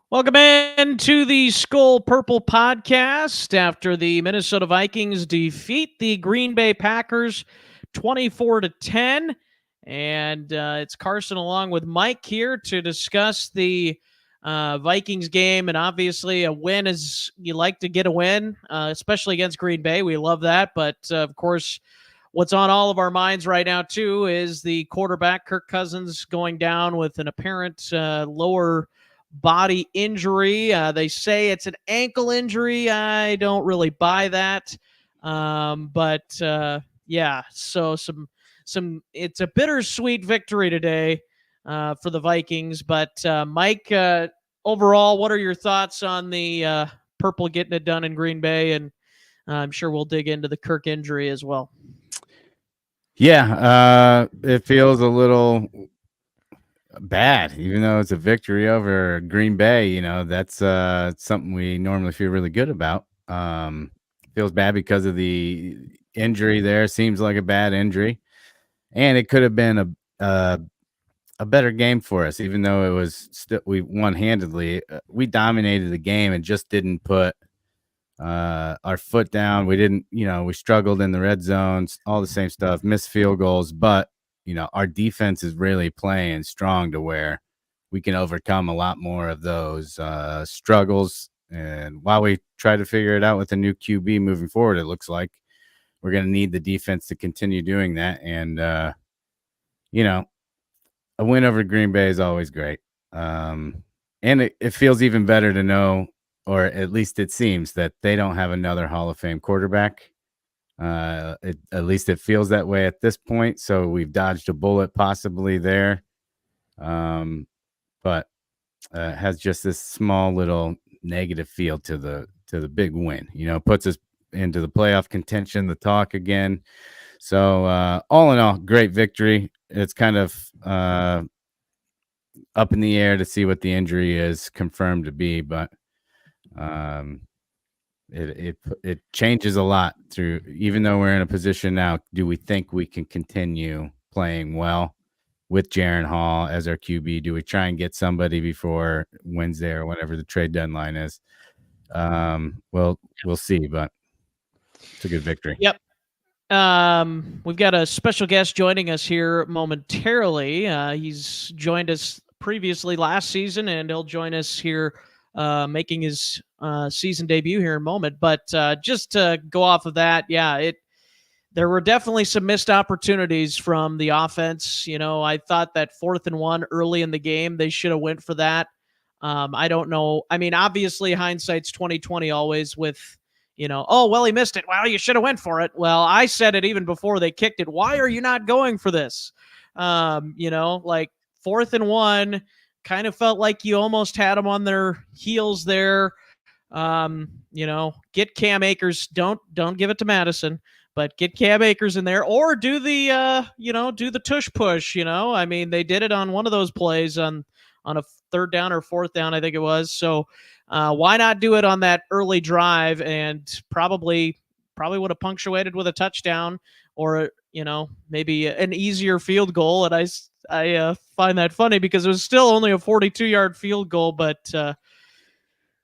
Welcome in to the Skol Purple podcast after the Minnesota Vikings defeat the Green Bay Packers 24-10. And it's Carson along with Mike here to discuss the Vikings game. And obviously, a win is you like to get a win, especially against Green Bay. We love that. But of course, what's on all of our minds right now, too, is the quarterback, Kirk Cousins, going down with an apparent lower body injury. They say it's an ankle injury. I don't really buy that. But yeah, so some it's a bittersweet victory today for the Vikings. But Mike, overall, what are your thoughts on the purple getting it done in Green Bay? And I'm sure we'll dig into the Kirk injury as well. Yeah, it feels a little bad, even though it's a victory over Green Bay. That's something we normally feel really good about. Feels bad because of the injury there. Seems like a bad injury, and it could have been a better game for us, even though it was still we won handedly. We dominated the game and just didn't put our foot down. We didn't, we struggled in the red zones, all the same stuff, missed field goals, but our defense is really playing strong to where we can overcome a lot more of those struggles. And while we try to figure it out with a new QB moving forward, it looks like we're going to need the defense to continue doing that. And, a win over Green Bay is always great. And it feels even better to know, or at least it seems, that they don't have another Hall of Fame quarterback. At least it feels that way at this point. So we've dodged a bullet possibly there. But has just this small little negative feel to the big win. Puts us into the playoff contention, the talk again. So all in all, great victory. It's kind of up in the air to see what the injury is confirmed to be, but it changes a lot through. Even though we're in a position now, do we think we can continue playing well with Jaron Hall as our QB? Do we try and get somebody before Wednesday or whenever the trade deadline is? Well, we'll see, but it's a good victory. Yep. We've got a special guest joining us here momentarily. He's joined us previously last season, and he'll join us here making his season debut here in a moment. But just to go off of that, there were definitely some missed opportunities from the offense. I thought that 4th and 1 early in the game, they should have went for that. I don't know. I mean, obviously hindsight's 2020 always with, oh, well, he missed it. Well, you should have went for it. Well, I said it even before they kicked it. Why are you not going for this? Like 4th and 1, kind of felt like you almost had them on their heels there. Get Cam Akers. Don't give it to Madison, but get Cam Akers in there, or do the do the tush push. I mean, they did it on one of those plays on a 3rd down or 4th down, I think it was. So why not do it on that early drive, and probably would have punctuated with a touchdown, or maybe an easier field goal. And I find that funny because it was still only a 42-yard field goal, but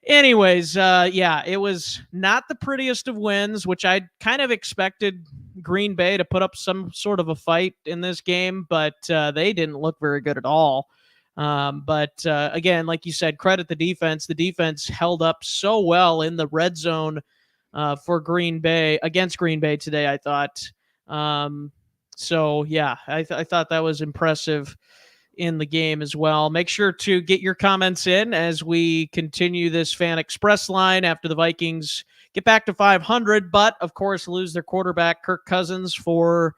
anyways, it was not the prettiest of wins, which I kind of expected Green Bay to put up some sort of a fight in this game, but they didn't look very good at all. But again, like you said, credit the defense. The defense held up so well in the red zone for Green Bay, against Green Bay today, I thought. I thought that was impressive in the game as well. Make sure to get your comments in as we continue this Fan Express line after the Vikings get back to 500, but of course lose their quarterback, Kirk Cousins, for,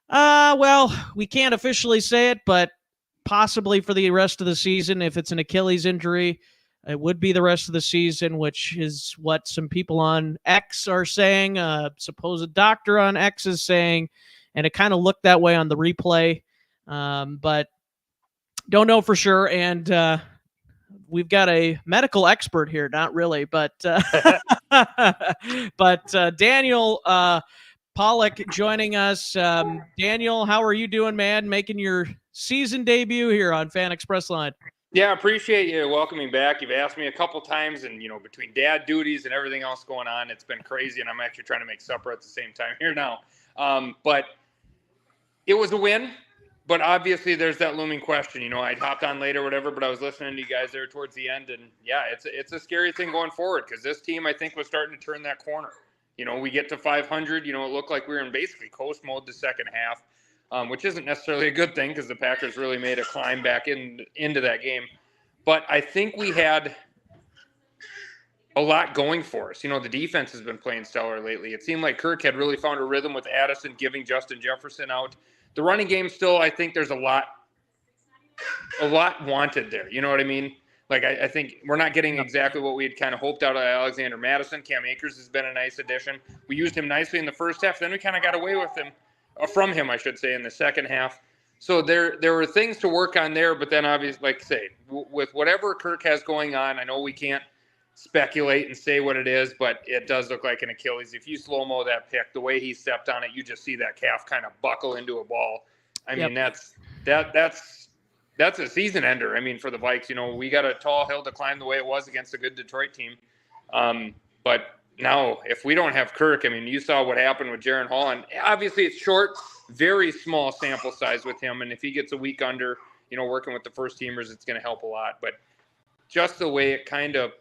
we can't officially say it, but possibly for the rest of the season. If it's an Achilles injury, it would be the rest of the season, which is what some people on X are saying. Supposed doctor on X is saying, and it kind of looked that way on the replay. But don't know for sure. And we've got a medical expert here. Not really, but Daniel Pollock joining us. Daniel, how are you doing, man? Making your season debut here on Fan Express Line. Yeah, I appreciate you welcoming back. You've asked me a couple times, and between dad duties and everything else going on, it's been crazy. And I'm actually trying to make supper at the same time here now. But it was a win. But obviously, there's that looming question. I hopped on late or whatever, but I was listening to you guys there towards the end, and yeah, it's a scary thing going forward because this team, I think, was starting to turn that corner. We get to 500. It looked like we were in basically coast mode the second half. Which isn't necessarily a good thing because the Packers really made a climb back into that game. But I think we had a lot going for us. The defense has been playing stellar lately. It seemed like Kirk had really found a rhythm with Addison giving Justin Jefferson out. The running game still, I think there's a lot wanted there. You know what I mean? Like, I think we're not getting exactly what we had kind of hoped out of Alexander Madison. Cam Akers has been a nice addition. We used him nicely in the first half. Then we kind of got away with him. From him, I should say, in the second half. So there were things to work on there, but then obviously, like I say, with whatever Kirk has going on, I know we can't speculate and say what it is, but it does look like an Achilles. If you slow-mo that pick, the way he stepped on it, you just see that calf kind of buckle into a ball. I mean, that's a season ender. I mean, for the Vikes, we got a tall hill to climb the way it was against a good Detroit team. But now, if we don't have Kirk, I mean, you saw what happened with Jaren Hall, and obviously it's short, very small sample size with him, and if he gets a week under, working with the first teamers, it's going to help a lot. But just the way it kind of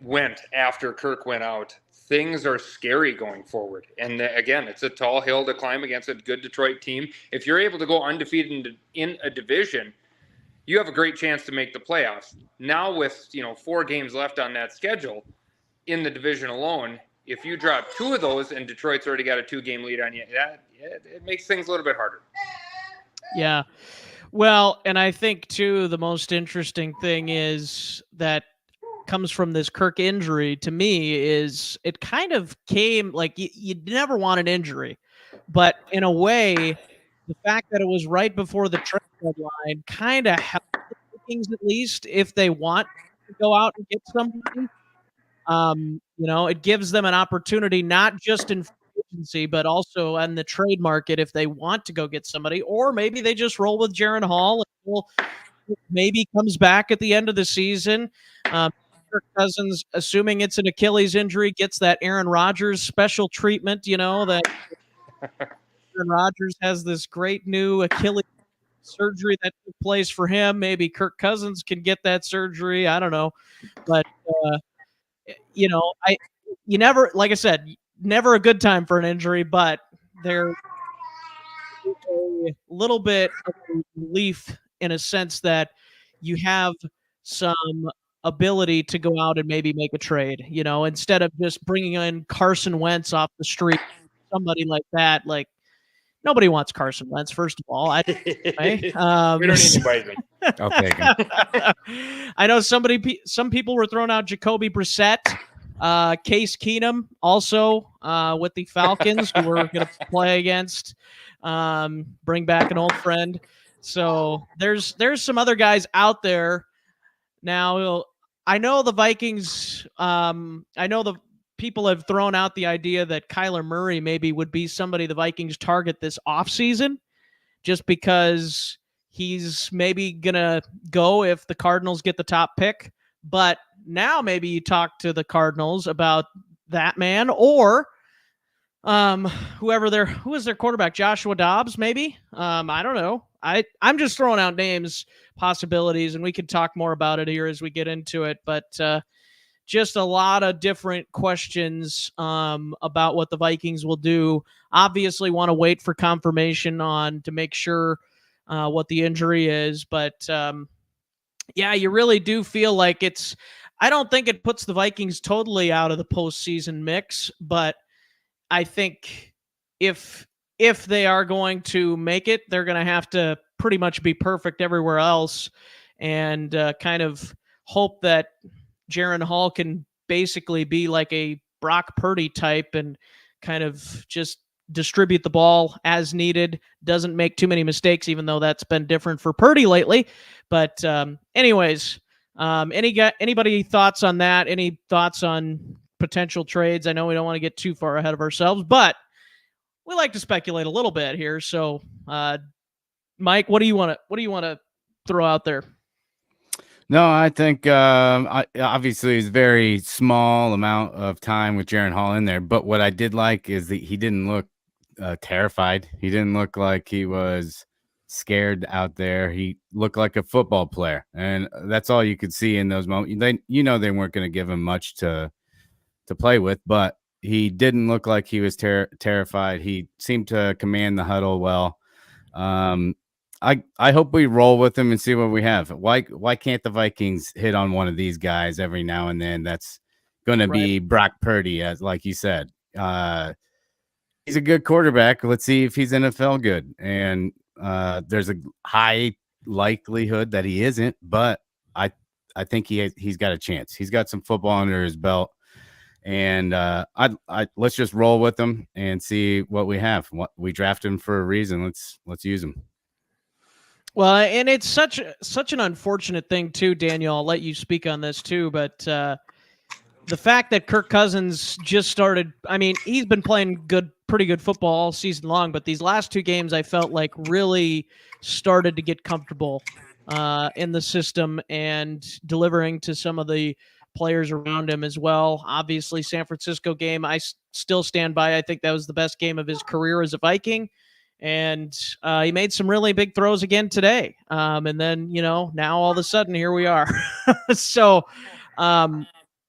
went after Kirk went out, things are scary going forward. And again, it's a tall hill to climb against a good Detroit team. If you're able to go undefeated in a division, you have a great chance to make the playoffs. Now with 4 games left on that schedule, in the division alone, if you drop 2 of those and Detroit's already got a 2-game lead on you, it makes things a little bit harder. Yeah. Well, and I think, too, the most interesting thing is that comes from this Kirk injury to me is it kind of came like you never want an injury. But in a way, the fact that it was right before the trade deadline kind of helped the Vikings, at least, if they want to go out and get somebody. It gives them an opportunity not just in free agency, but also on the trade market if they want to go get somebody, or maybe they just roll with Jaren Hall and maybe comes back at the end of the season. Kirk Cousins, assuming it's an Achilles injury, gets that Aaron Rodgers special treatment, that Aaron Rodgers has this great new Achilles surgery that took place for him. Maybe Kirk Cousins can get that surgery. I don't know. But, you never, like I said, never a good time for an injury, but there's a little bit of relief in a sense that you have some ability to go out and maybe make a trade, instead of just bringing in Carson Wentz off the street, somebody like that. Like, nobody wants Carson Wentz, first of all. We don't need anybody. I'll take him. I know some people were throwing out Jacoby Brissett, Case Keenum, also with the Falcons, who we're going to play against, bring back an old friend. So there's some other guys out there. Now, I know the Vikings, I know the people have thrown out the idea that Kyler Murray maybe would be somebody the Vikings target this offseason, just because he's maybe going to go if the Cardinals get the top pick. But now maybe you talk to the Cardinals about that man, or who is their quarterback, Joshua Dobbs, maybe? I don't know. I'm just throwing out names, possibilities, and we can talk more about it here as we get into it. But just a lot of different questions about what the Vikings will do. Obviously want to wait for confirmation to make sure what the injury is. But yeah, you really do feel like I don't think it puts the Vikings totally out of the postseason mix, but I think if they are going to make it, they're going to have to pretty much be perfect everywhere else, and kind of hope that Jaren Hall can basically be like a Brock Purdy type and kind of just distribute the ball as needed, doesn't make too many mistakes, even though that's been different for Purdy lately. But anyways, anybody thoughts on that? Any thoughts on potential trades? I know we don't want to get too far ahead of ourselves, but we like to speculate a little bit here. So, Mike, what do you want to throw out there? No, I think obviously it's very small amount of time with Jaron Hall in there. But what I did like is that he didn't look terrified. He didn't look like he was scared out there. He looked like a football player, and that's all you could see in those moments. They weren't going to give him much to play with, but he didn't look like he was terrified. He seemed to command the huddle well. I hope we roll with him and see what we have. Why can't the Vikings hit on one of these guys every now and then? That's going to be Brock Purdy, as like you said. He's a good quarterback. Let's see if he's NFL good. And there's a high likelihood that he isn't, but I think he's got a chance. He's got some football under his belt. And let's just roll with him and see what we have. We drafted him for a reason. Let's use him. Well, and it's such an unfortunate thing too, Daniel. I'll let you speak on this too, but the fact that Kirk Cousins just started, I mean, he's been playing pretty good football all season long, but these last two games I felt like really started to get comfortable in the system and delivering to some of the players around him as well. Obviously, San Francisco game, I still stand by. I think that was the best game of his career as a Viking. And he made some really big throws again today. And then, now all of a sudden here we are. So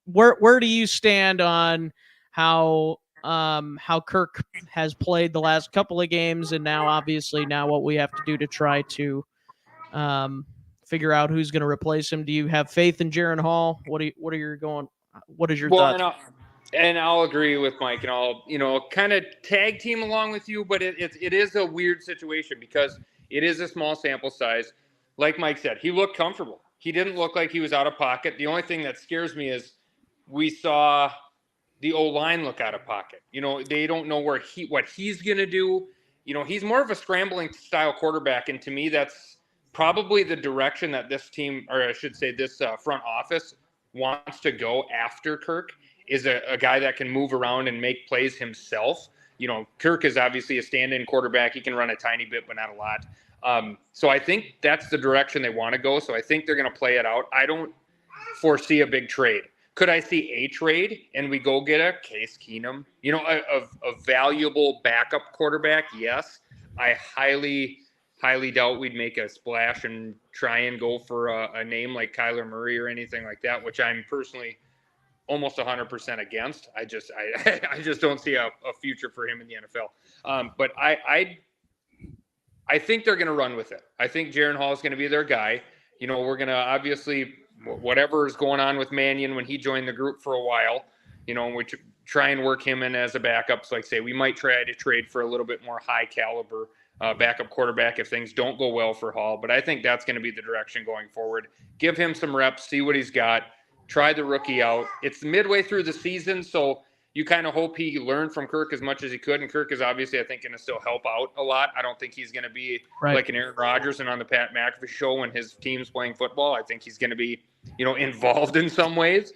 where do you stand on how Kirk has played the last couple of games, and now obviously what we have to do to try to figure out who's going to replace him? Do you have faith in Jaron Hall? What is your thoughts? And I'll agree with Mike, and I'll kind of tag team along with you, but it is a weird situation because it is a small sample size. Like Mike said, he looked comfortable. He didn't look like he was out of pocket. The only thing that scares me is we saw the O-line look out of pocket. They don't know what he's going to do. He's more of a scrambling style quarterback, and to me, that's probably the direction that this team, or I should say this front office, wants to go after Kirk. Is a guy that can move around and make plays himself. Kirk is obviously a stand-in quarterback. He can run a tiny bit, but not a lot. So I think that's the direction they want to go. So I think they're going to play it out. I don't foresee a big trade. Could I see a trade and we go get a Case Keenum? A valuable backup quarterback? Yes. I highly doubt we'd make a splash and try and go for a name like Kyler Murray or anything like that, which I'm personally almost 100% against. I just don't see a future for him in the NFL. But I think they're going to run with it. I think Jaron Hall is going to be their guy. We're going to obviously, whatever is going on with Mannion when he joined the group for a while, we try and work him in as a backup. So like say, we might try to trade for a little bit more high caliber backup quarterback if things don't go well for Hall. But I think that's going to be the direction going forward. Give him some reps, see what he's got. Try the rookie out. It's midway through the season, so you kind of hope he learned from Kirk as much as he could. And Kirk is obviously, I think, going to still help out a lot. I don't think he's going to be like an Aaron Rodgers and on the Pat McAfee show when his team's playing football. I think he's going to be, involved in some ways.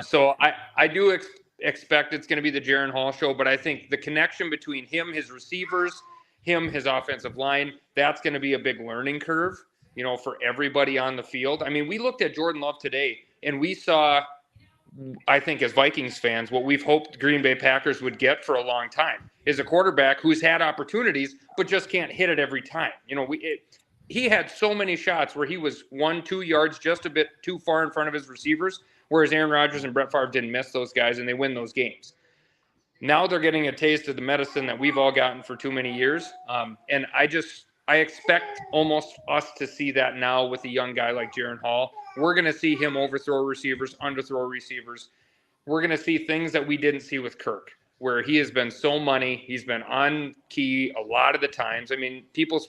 So I do expect it's going to be the Jaron Hall show, but I think the connection between him, his receivers, his offensive line, that's going to be a big learning curve, for everybody on the field. I mean, we looked at Jordan Love today, and we saw, I think as Vikings fans, what we've hoped Green Bay Packers would get for a long time is a quarterback who's had opportunities but just can't hit it every time. He had so many shots where he was 1-2 yards just a bit too far in front of his receivers, whereas Aaron Rodgers and Brett Favre didn't miss those guys, and they win those games. Now they're getting a taste of the medicine that we've all gotten for too many years, and I expect almost us to see that now with a young guy like Jaron Hall. We're going to see him overthrow receivers, underthrow receivers. We're going to see things that we didn't see with Kirk, where he has been so money. He's been on key a lot of the times. I mean, people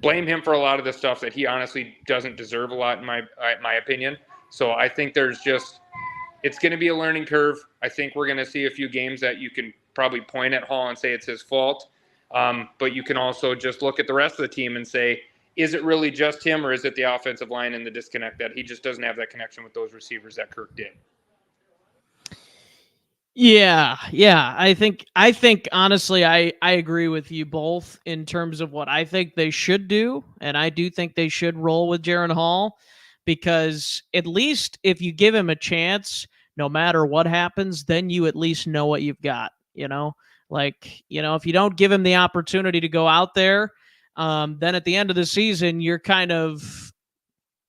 blame him for a lot of the stuff that he honestly doesn't deserve a lot, in my opinion. So I think it's going to be a learning curve. I think we're going to see a few games that you can probably point at Hall and say it's his fault. But you can also just look at the rest of the team and say, is it really just him, or is it the offensive line and the disconnect that he just doesn't have that connection with those receivers that Kirk did? Yeah. I think honestly, I agree with you both in terms of what I think they should do, and I do think they should roll with Jaron Hall. because at least if you give him a chance, no matter what happens, then you at least know what you've got, Like, if you don't give him the opportunity to go out there, then at the end of the season, you're kind of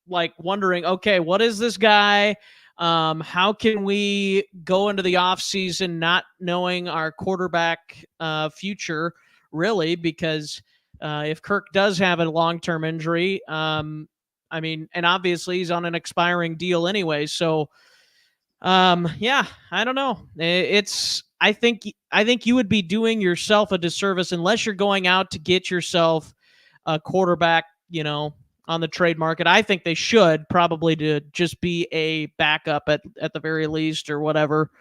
like wondering, okay, what is this guy? How can we go into the offseason not knowing our quarterback future, really? Because if Kirk does have a long-term injury, and obviously he's on an expiring deal anyway. So, yeah, I don't know. I think you would be doing yourself a disservice unless you're going out to get yourself a quarterback, on the trade market. I think they should probably to just be a backup at the very least or whatever.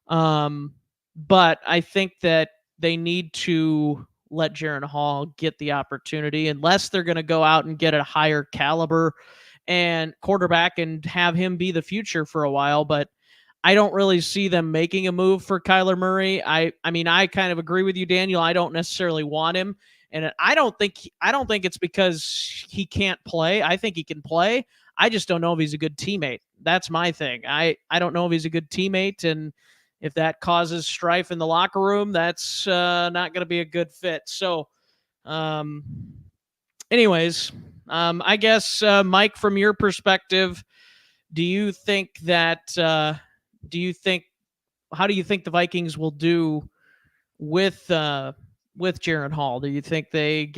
But I think that they need to let Jaron Hall get the opportunity unless they're going to go out and get a higher caliber and quarterback and have him be the future for a while. But I don't really see them making a move for Kyler Murray. I kind of agree with you, Daniel. I don't necessarily want him. And I don't think it's because he can't play. I think he can play. I just don't know if he's a good teammate. That's my thing. I don't know if he's a good teammate, and if that causes strife in the locker room, that's not going to be a good fit. So, anyways, I guess Mike, from your perspective, how do you think the Vikings will do with Jaron Hall? Do you think they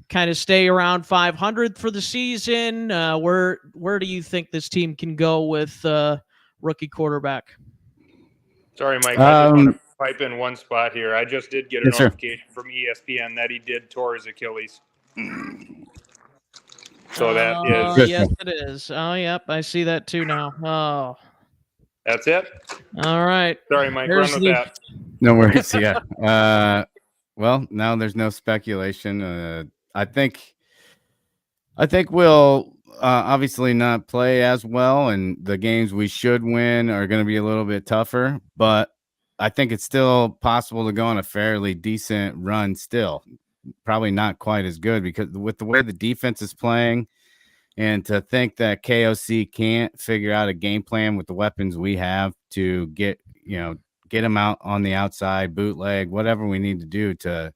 kind of stay around 500 for the season? Where do you think this team can go with rookie quarterback? Sorry, Mike. I just want to pipe in one spot here. I just did get a notification from ESPN that he did tore his Achilles. So that is. Yes, it is. Oh, yep. I see that too now. Oh. That's it? All right. Sorry, Mike. Run with that. No worries. Yeah. Well, now there's no speculation. I think we'll obviously not play as well, and the games we should win are going to be a little bit tougher, but I think it's still possible to go on a fairly decent run still. Probably not quite as good because with the way the defense is playing, and to think that KOC can't figure out a game plan with the weapons we have to get them out on the outside, bootleg, whatever we need to do to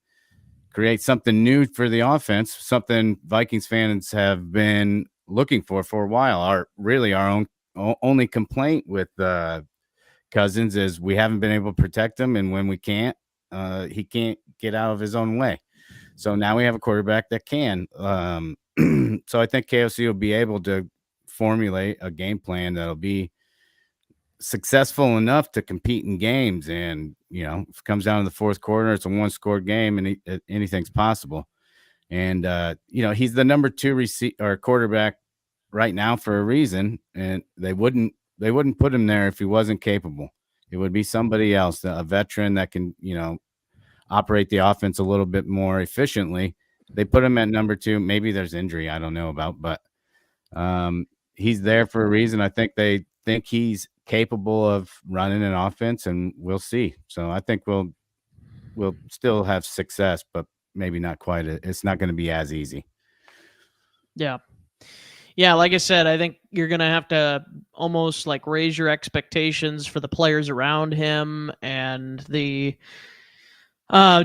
create something new for the offense, something Vikings fans have been looking for a while. Our only complaint with Cousins is we haven't been able to protect him, and when we can't, he can't get out of his own way. So now we have a quarterback that can. So I think KOC will be able to formulate a game plan that'll be successful enough to compete in games. And, if it comes down to the fourth quarter, it's a one-score game, and anything's possible. And, he's the number 2 quarterback right now for a reason, and they wouldn't put him there if he wasn't capable. It would be somebody else, a veteran that can, operate the offense a little bit more efficiently. They put him at number 2. Maybe there's injury I don't know about, but he's there for a reason. I think they think he's capable of running an offense, and we'll see. So I think we'll still have success, but maybe not quite. It's not going to be as easy. Yeah. Yeah, like I said, I think you're going to have to almost like raise your expectations for the players around him and the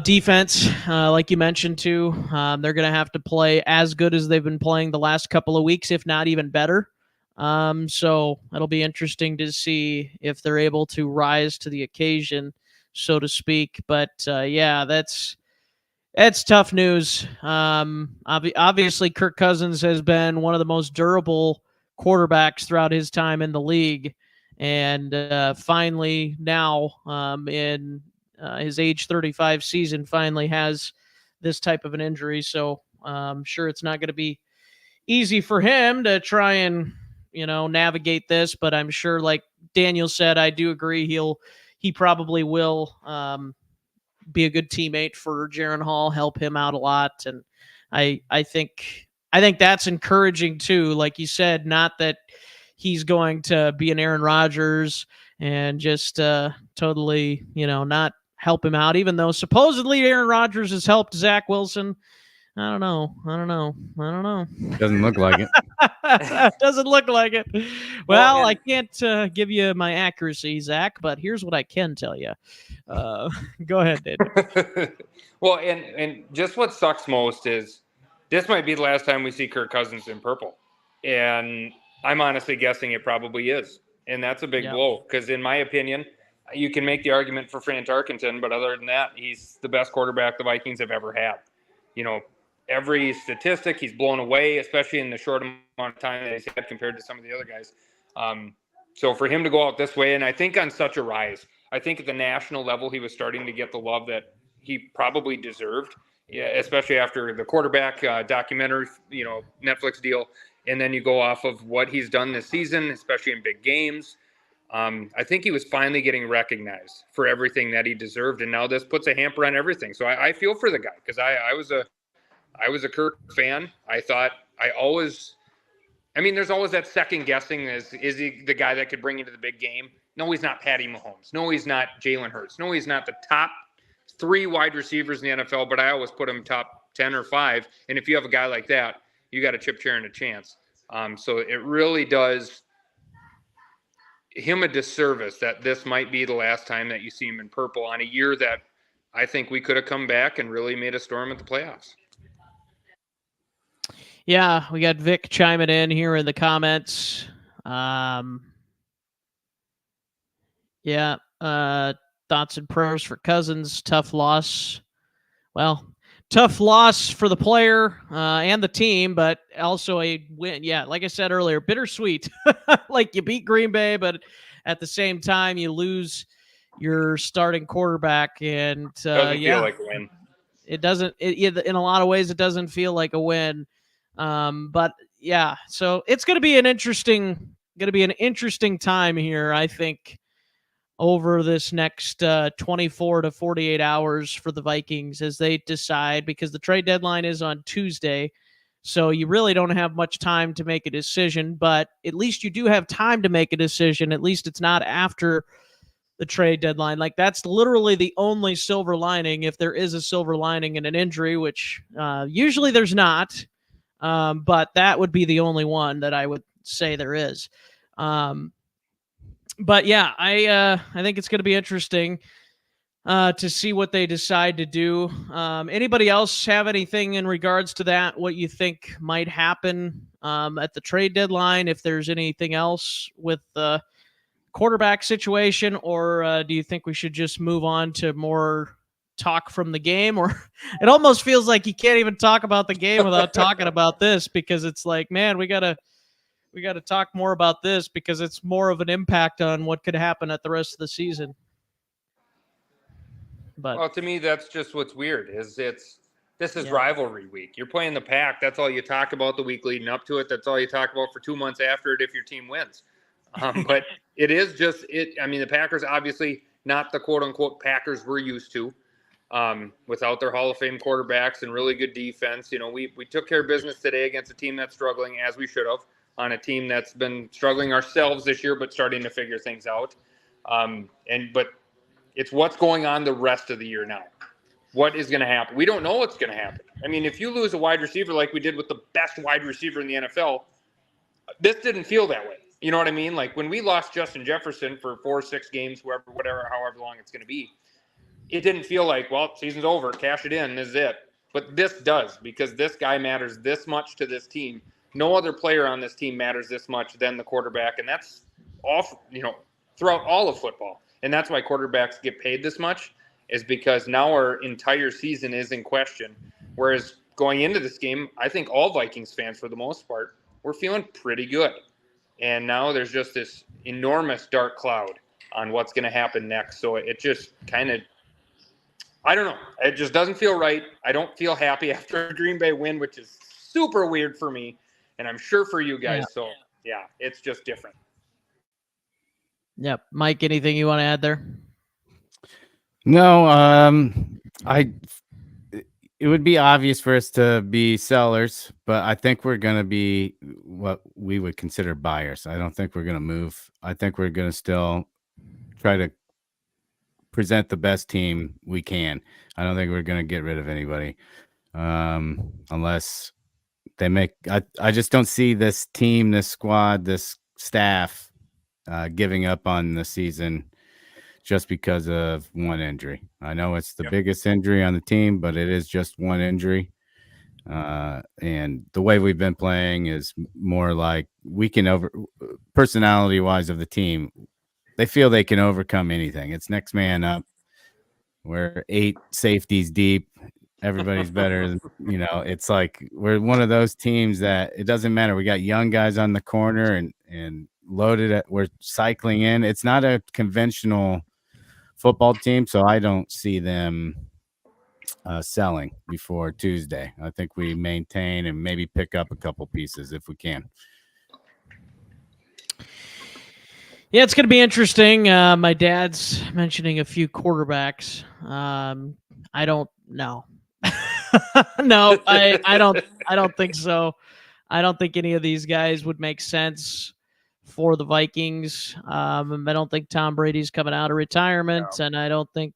defense, like you mentioned too. They're going to have to play as good as they've been playing the last couple of weeks, if not even better. So it'll be interesting to see if they're able to rise to the occasion, so to speak. But yeah, that's tough news. Obviously, Kirk Cousins has been one of the most durable quarterbacks throughout his time in the league, and finally now in his age 35 season finally has this type of an injury. So I'm sure it's not going to be easy for him to try and, navigate this, but I'm sure, like Daniel said, I do agree. He probably will be a good teammate for Jaron Hall, help him out a lot. And I think that's encouraging too. Like you said, not that he's going to be an Aaron Rodgers and just totally, not help him out, even though supposedly Aaron Rodgers has helped Zach Wilson. I don't know. Doesn't look like it. Doesn't look like it. Well, I can't give you my accuracy, Zach, but here's what I can tell you. Go ahead, Dave. Well, and just what sucks most is this might be the last time we see Kirk Cousins in purple. And I'm honestly guessing it probably is. And that's a big blow because, in my opinion, you can make the argument for Fran Tarkenton, but other than that, he's the best quarterback the Vikings have ever had. You know, every statistic he's blown away, especially in the short amount of time that he's had compared to some of the other guys. So for him to go out this way, and I think on such a rise, I think at the national level he was starting to get the love that he probably deserved, especially after the quarterback documentary, Netflix deal. And then you go off of what he's done this season, especially in big games. I think he was finally getting recognized for everything that he deserved, and now this puts a hamper on everything. So I feel for the guy because I was a Kirk fan. There's always that second guessing: is he the guy that could bring you to the big game? No, he's not Patty Mahomes. No, he's not Jalen Hurts. No, he's not the top 3 wide receivers in the NFL. But I always put him top 10 or 5. And if you have a guy like that, you got a chip chair and a chance. So it really does him a disservice that this might be the last time that you see him in purple on a year that I think we could have come back and really made a storm at the playoffs. Yeah, we got Vic chiming in here in the comments. Thoughts and prayers for Cousins. Tough loss. Well, tough loss for the player and the team, but also a win. Yeah, like I said earlier, bittersweet. Like you beat Green Bay, but at the same time you lose your starting quarterback, and doesn't feel like a win. It doesn't. In a lot of ways, it doesn't feel like a win. But yeah, so it's going to be an interesting time here, I think, over this next 24 to 48 hours for the Vikings as they decide, because the trade deadline is on Tuesday. So you really don't have much time to make a decision, but at least you do have time to make a decision. At least it's not after the trade deadline. Like, that's literally the only silver lining, if there is a silver lining in an injury, which usually there's not. But that would be the only one that I would say there is. But yeah, I think it's going to be interesting to see what they decide to do. Anybody else have anything in regards to that? What you think might happen at the trade deadline? If there's anything else with the quarterback situation, or do you think we should just move on to more talk from the game? Or it almost feels like you can't even talk about the game without talking about this, because it's like, man, we gotta talk more about this because it's more of an impact on what could happen at the rest of the season. But well, to me, that's just what's weird. This is rivalry week. You're playing the Pack. That's all you talk about the week leading up to it. That's all you talk about for 2 months after it if your team wins. But it is just it. I mean, the Packers obviously not the quote unquote Packers we're used to. Without their Hall of Fame quarterbacks and really good defense. We took care of business today against a team that's struggling, as we should have, on a team that's been struggling ourselves this year, but starting to figure things out. But it's what's going on the rest of the year now. What is going to happen? We don't know what's going to happen. I mean, if you lose a wide receiver like we did with the best wide receiver in the NFL, this didn't feel that way. You know what I mean? Like when we lost Justin Jefferson for 4 or 6 games, however long it's going to be, it didn't feel like, well, season's over, cash it in, this is it. But this does, because this guy matters this much to this team. No other player on this team matters this much than the quarterback, and that's throughout all of football. And that's why quarterbacks get paid this much, is because now our entire season is in question. Whereas going into this game, I think all Vikings fans, for the most part, were feeling pretty good. And now there's just this enormous dark cloud on what's going to happen next. So it just kind of, I don't know. It just doesn't feel right. I don't feel happy after a Green Bay win, which is super weird for me, and I'm sure for you guys. Yeah. So, yeah, it's just different. Yep. Mike, anything you want to add there? No, it would be obvious for us to be sellers, but I think we're going to be what we would consider buyers. I don't think we're going to move. I think we're going to still try to present the best team we can. I don't think we're going to get rid of anybody unless I just don't see this team, this squad, this staff giving up on the season just because of one injury. I know it's the biggest injury on the team, but it is just one injury. And the way we've been playing is more like we can personality wise of the team. They feel they can overcome anything. It's next man up. We're 8 safeties deep. Everybody's better. It's like we're one of those teams that it doesn't matter. We got young guys on the corner and loaded. We're cycling in. It's not a conventional football team, so I don't see them selling before Tuesday. I think we maintain and maybe pick up a couple pieces if we can. Yeah, it's going to be interesting. My dad's mentioning a few quarterbacks. I don't know. No, I don't think so. I don't think any of these guys would make sense for the Vikings. I don't think Tom Brady's coming out of retirement, and I don't think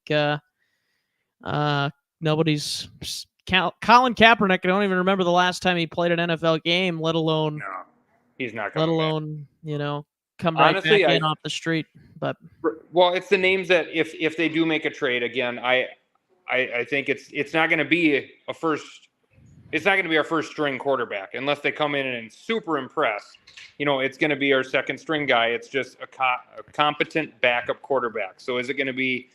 nobody's Colin Kaepernick. I don't even remember the last time he played an NFL game, let alone he's not let coming alone back. Come right Honestly, back in off the street. But it's the names that if they do make a trade again, I think it's not going to be a first. It's not going to be our first string quarterback unless they come in and super impress. It's going to be our second string guy. It's just a competent backup quarterback. So is it going to be,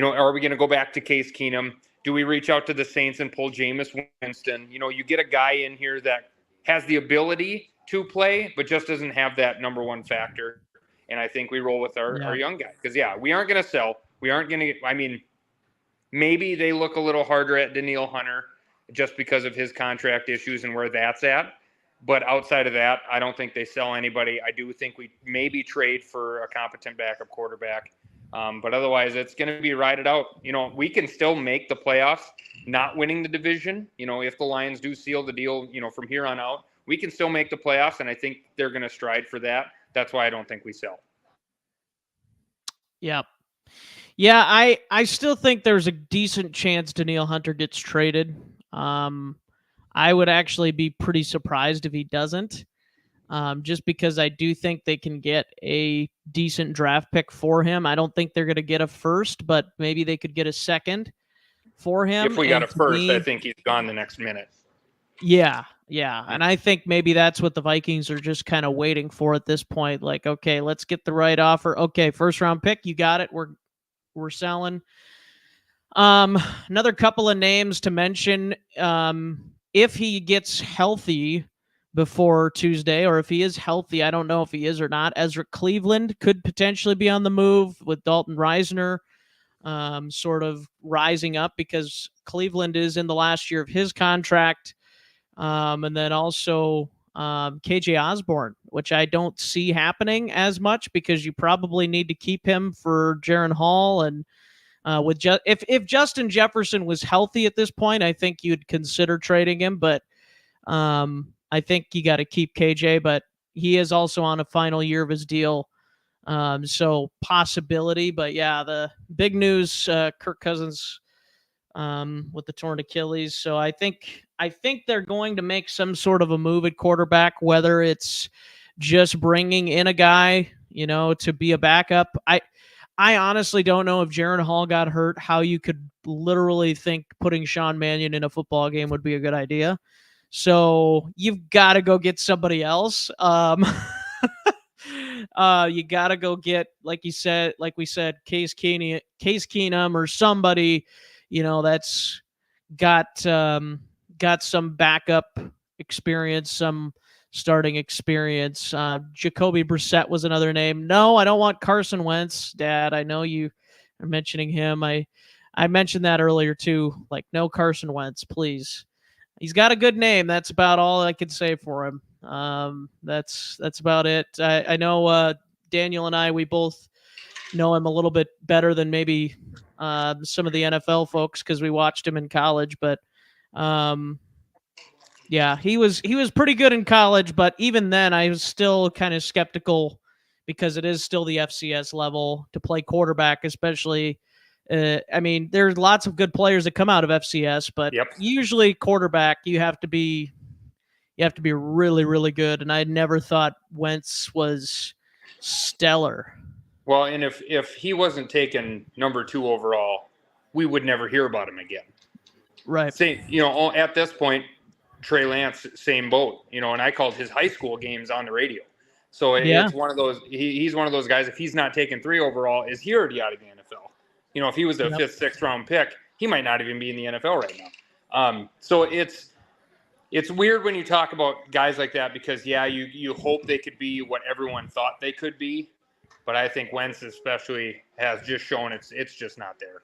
are we going to go back to Case Keenum? Do we reach out to the Saints and pull Jameis Winston? You get a guy in here that has the ability to play, but just doesn't have that number one factor. And I think we roll with our young guy. Because, we aren't going to sell. We aren't going to – maybe they look a little harder at Danielle Hunter just because of his contract issues and where that's at. But outside of that, I don't think they sell anybody. I do think we maybe trade for a competent backup quarterback. But otherwise, it's going to be ride it out. We can still make the playoffs, not winning the division. If the Lions do seal the deal, from here on out, we can still make the playoffs. And I think they're going to stride for that. That's why I don't think we sell. Yeah. Yeah, I still think there's a decent chance Danielle Hunter gets traded. I would actually be pretty surprised if he doesn't, just because I do think they can get a decent draft pick for him. I don't think they're going to get a first, but maybe they could get a second for him. If we got a first, I think he's gone the next minute. Yeah. And I think maybe that's what the Vikings are just kind of waiting for at this point. Like, okay, let's get the right offer. Okay, first round pick, you got it. We're selling. Another couple of names to mention. If he gets healthy before Tuesday, or if he is healthy, I don't know if he is or not. Ezra Cleveland could potentially be on the move with Dalton Reisner sort of rising up because Cleveland is in the last year of his contract. And then also KJ Osborne, which I don't see happening as much because you probably need to keep him for Jaron Hall. And if Justin Jefferson was healthy at this point, I think you'd consider trading him. But I think you got to keep KJ, but he is also on a final year of his deal. So possibility, but yeah, the big news, Kirk Cousins with the torn Achilles. So I think they're going to make some sort of a move at quarterback, whether it's just bringing in a guy, to be a backup. I honestly don't know if Jaron Hall got hurt, how you could literally think putting Sean Mannion in a football game would be a good idea. So you've got to go get somebody else. You got to go get, like we said, Case Keenum or somebody, that's got some backup experience, some starting experience. Jacoby Brissett was another name. No, I don't want Carson Wentz, Dad. I know you are mentioning him. I mentioned that earlier too. Like, no Carson Wentz, please. He's got a good name. That's about all I could say for him. That's about it. I know Daniel and I, we both know him a little bit better than maybe some of the NFL folks because we watched him in college. But yeah, he was pretty good in college. But even then, I was still kind of skeptical because it is still the FCS level to play quarterback, especially. There's lots of good players that come out of FCS, but usually quarterback, you have to be you have to be really, really good. And I never thought Wentz was stellar. Well, and if he wasn't taken number 2 overall, we would never hear about him again. Right. Same, at this point, Trey Lance, same boat, and I called his high school games on the radio. So it's one of those, he's one of those guys, if he's not taken 3 overall, is he already out of the NFL? If he was a 5th, 6th round pick, he might not even be in the NFL right now. So it's weird when you talk about guys like that because, you hope they could be what everyone thought they could be. But I think Wentz especially has just shown it's just not there.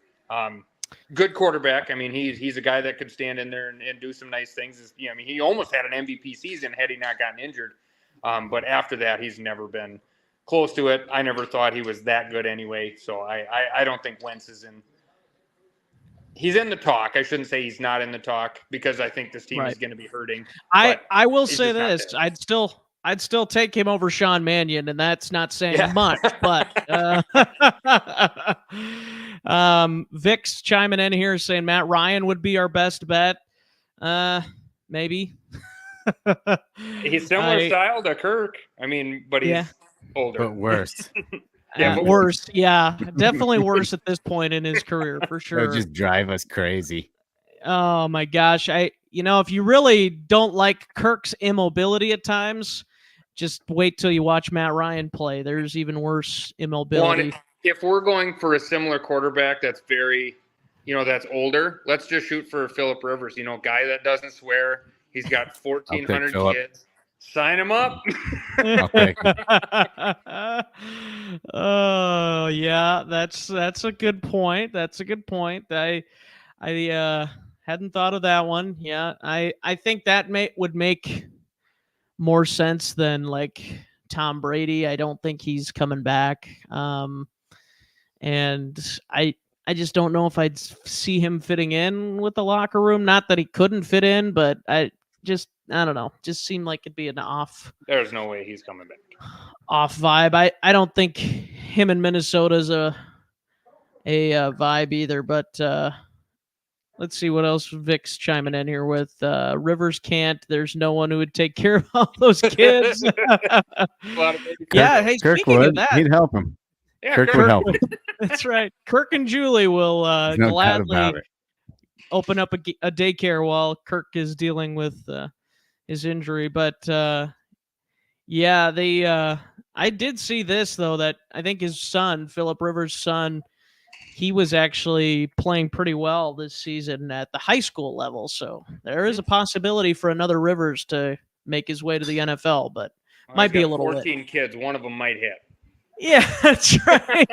Good quarterback. I mean, he's a guy that could stand in there and do some nice things. He almost had an MVP season had he not gotten injured. But after that, he's never been close to it. I never thought he was that good anyway. So I don't think Wentz is in. He's in the talk. I shouldn't say he's not in the talk because I think this team is going to be hurting. I will say this. I'd still take him over Sean Mannion, and that's not saying much, but Vic's chiming in here saying Matt Ryan would be our best bet. Maybe. He's similar style to Kirk. I mean, but he's older. But worse. But worse. Yeah, definitely worse at this point in his career, for sure. It'll just drive us crazy. Oh, my gosh. If you really don't like Kirk's immobility at times, just wait till you watch Matt Ryan play. There's even worse immobility. Well, if we're going for a similar quarterback that's very, that's older, let's just shoot for Phillip Rivers, guy that doesn't swear. He's got 1,400 kids. Sign him up. I'll take him. Oh, yeah, that's a good point. That's a good point. I hadn't thought of that one. Yeah, I think that would make more sense than like Tom Brady. I don't think he's coming back. And I just don't know if I'd see him fitting in with the locker room. Not that he couldn't fit in, but I don't know. Just seemed like it'd be an off. There's no way he's coming back. Off vibe. I don't think him in Minnesota's a vibe either, but let's see what else Vic's chiming in here with. Rivers can't. There's no one who would take care of all those kids. Hey, Kirk speaking would. of that, He'd help him. Yeah, Kirk would help him. That's right. Kirk and Julie will gladly open up a daycare while Kirk is dealing with his injury. But I did see this though, that I think his son, Phillip Rivers' son, he was actually playing pretty well this season at the high school level. So there is a possibility for another Rivers to make his way to the NFL, but might be a little 14 kids. One of them might hit. Yeah, that's right.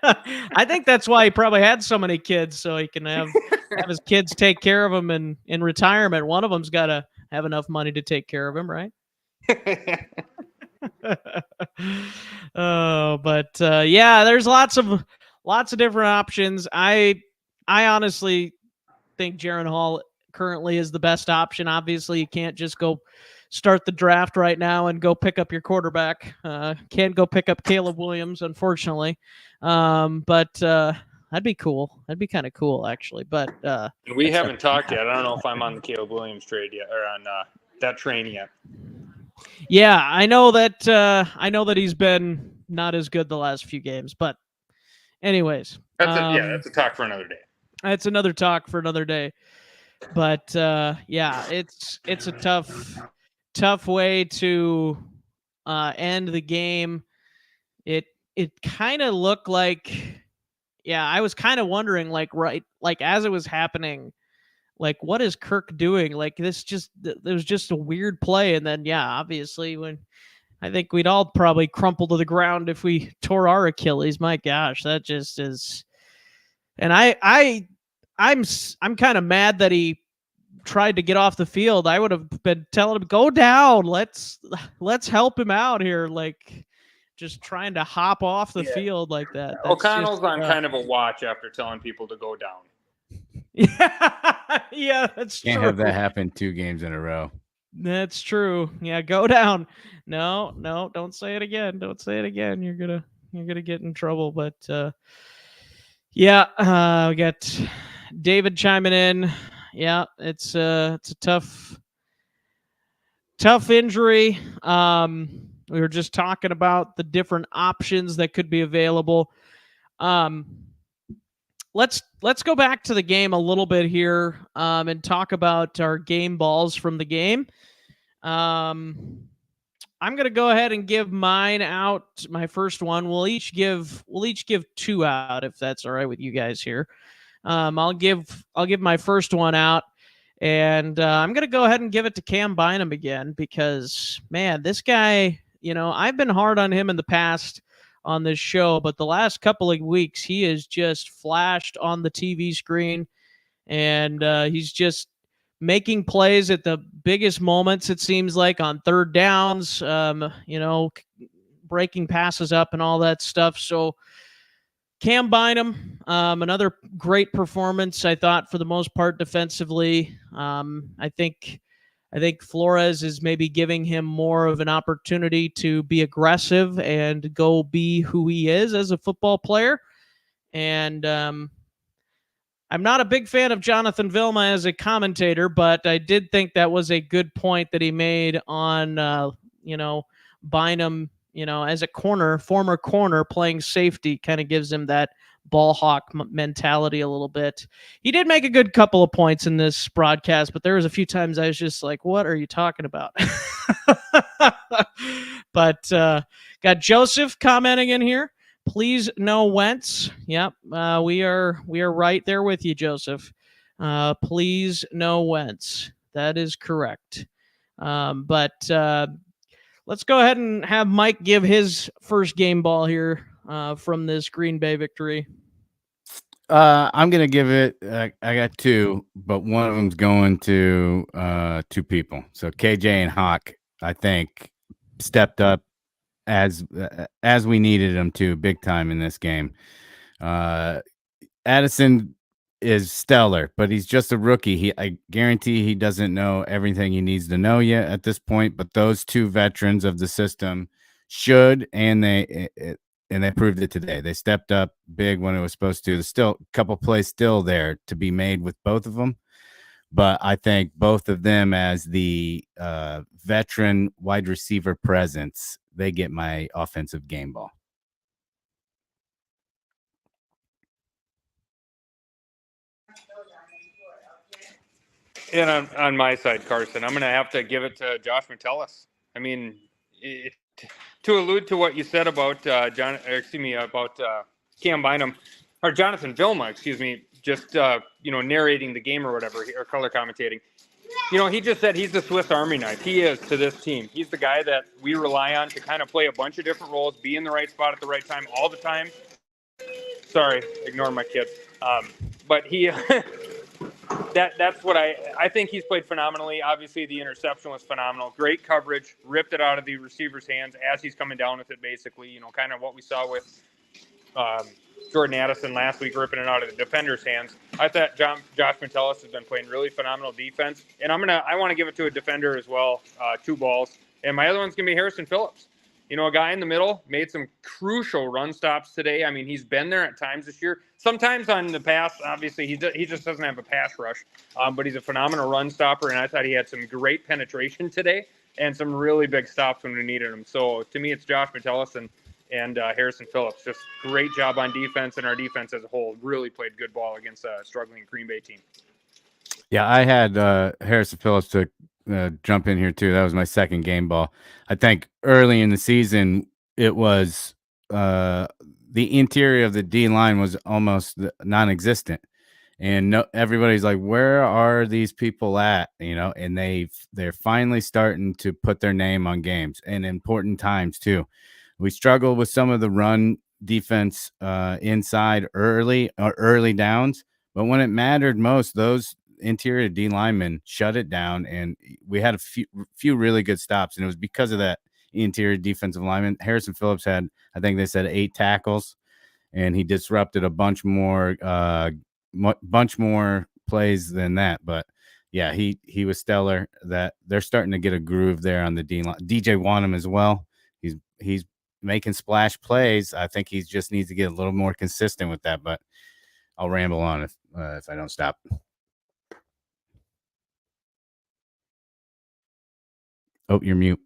I think that's why he probably had so many kids, so he can have his kids take care of him in retirement. One of them's got to have enough money to take care of him, right? There's lots of different options. I honestly think Jaron Hall currently is the best option. Obviously, you can't just go start the draft right now and go pick up your quarterback. Can't go pick up Caleb Williams, unfortunately. But that'd be cool. That'd be kind of cool, actually. But we haven't talked yet. I don't know if I'm on the Caleb Williams trade yet or on that train yet. Yeah, I know that he's been not as good the last few games, but anyways, that's a talk for another day. That's another talk for another day. But it's a tough way to end the game. It kind of looked like, I was kind of wondering, as it was happening, what is Kirk doing? There was just a weird play, and then obviously when I think we'd all probably crumple to the ground if we tore our Achilles. My gosh, that just is. And I'm kind of mad that he tried to get off the field. I would have been telling him, go down. Let's help him out here. Just trying to hop off the field like that. O'Connell's on kind of a watch after telling people to go down. Yeah, that's Can't true. have that happen 2 games in a row. That's true. Yeah, go down. No, don't say it again. Don't say it again. You're gonna get in trouble. But we got David chiming in. Yeah, it's a tough tough injury. We were just talking about the different options that could be available. Let's go back to the game a little bit here, and talk about our game balls from the game. I'm gonna go ahead and give mine out. My first one. We'll each give two out, if that's all right with you guys here. I'll give my first one out, and I'm gonna go ahead and give it to Cam Bynum again, because man, this guy, I've been hard on him in the past on this show, but the last couple of weeks he has just flashed on the TV screen, and he's just making plays at the biggest moments, it seems like, on third downs, breaking passes up and all that stuff. So Cam Bynum, another great performance, I thought, for the most part defensively. I think Flores is maybe giving him more of an opportunity to be aggressive and go be who he is as a football player. And I'm not a big fan of Jonathan Vilma as a commentator, but I did think that was a good point that he made on, Bynum, as a former corner playing safety, kind of gives him that ball hawk mentality a little bit. He did make a good couple of points in this broadcast, but there was a few times I was just like, what are you talking about? But got Joseph commenting in here. Please no Wentz. Yep, we are right there with you, Joseph. Please no Wentz. That is correct. But let's go ahead and have Mike give his first game ball here from this Green Bay victory. I'm gonna give it. I got two, but one of them's going to two people. So KJ and Hawk, I think, stepped up as we needed them to, big time in this game. Addison is stellar, but he's just a rookie. I guarantee he doesn't know everything he needs to know yet at this point. But those two veterans of the system should, and they proved it today. They stepped up big when it was supposed to. There's still a couple plays still there to be made with both of them. But I think both of them, as the veteran wide receiver presence, they get my offensive game ball. And on my side, Carson, I'm going to have to give it to Josh Metellus. I mean, to allude to what you said about Cam Bynum, or Jonathan Vilma, just narrating the game or whatever, or color commentating. He just said he's the Swiss Army knife. He is to this team. He's the guy that we rely on to kind of play a bunch of different roles, be in the right spot at the right time all the time. Sorry, ignore my kids. But he, that's what I think he's played phenomenally. Obviously, the interception was phenomenal. Great coverage, ripped it out of the receiver's hands as he's coming down with it, basically. kind of what we saw with Jordan Addison last week, ripping it out of the defender's hands. I thought Josh Metellus has been playing really phenomenal defense, and I want to give it to a defender as well, two balls. And my other one's gonna be Harrison Phillips. A guy in the middle, made some crucial run stops today. I mean, he's been there at times this year. Sometimes on the pass, obviously, he just doesn't have a pass rush, but he's a phenomenal run stopper, and I thought he had some great penetration today and some really big stops when we needed him. So to me, it's Josh Metellus and Harrison Phillips. Just great job on defense, and our defense as a whole really played good ball against a struggling Green Bay team. Yeah, I had Harrison Phillips to jump in here too. That was my second game ball. I think early in the season, it was the interior of the D line was almost non-existent, and everybody's like, "Where are these people at?" And they're finally starting to put their name on games and important times too. We struggled with some of the run defense inside early downs, but when it mattered most, those interior D linemen shut it down, and we had a few really good stops, and it was because of that interior defensive lineman. Harrison Phillips had, I think they said, 8 tackles, and he disrupted a bunch more plays than that. But yeah, he was stellar. That they're starting to get a groove there on the D line. DJ Wanham as well. He's making splash plays. I think he just needs to get a little more consistent with that. But I'll ramble on if I don't stop. Oh, you're mute.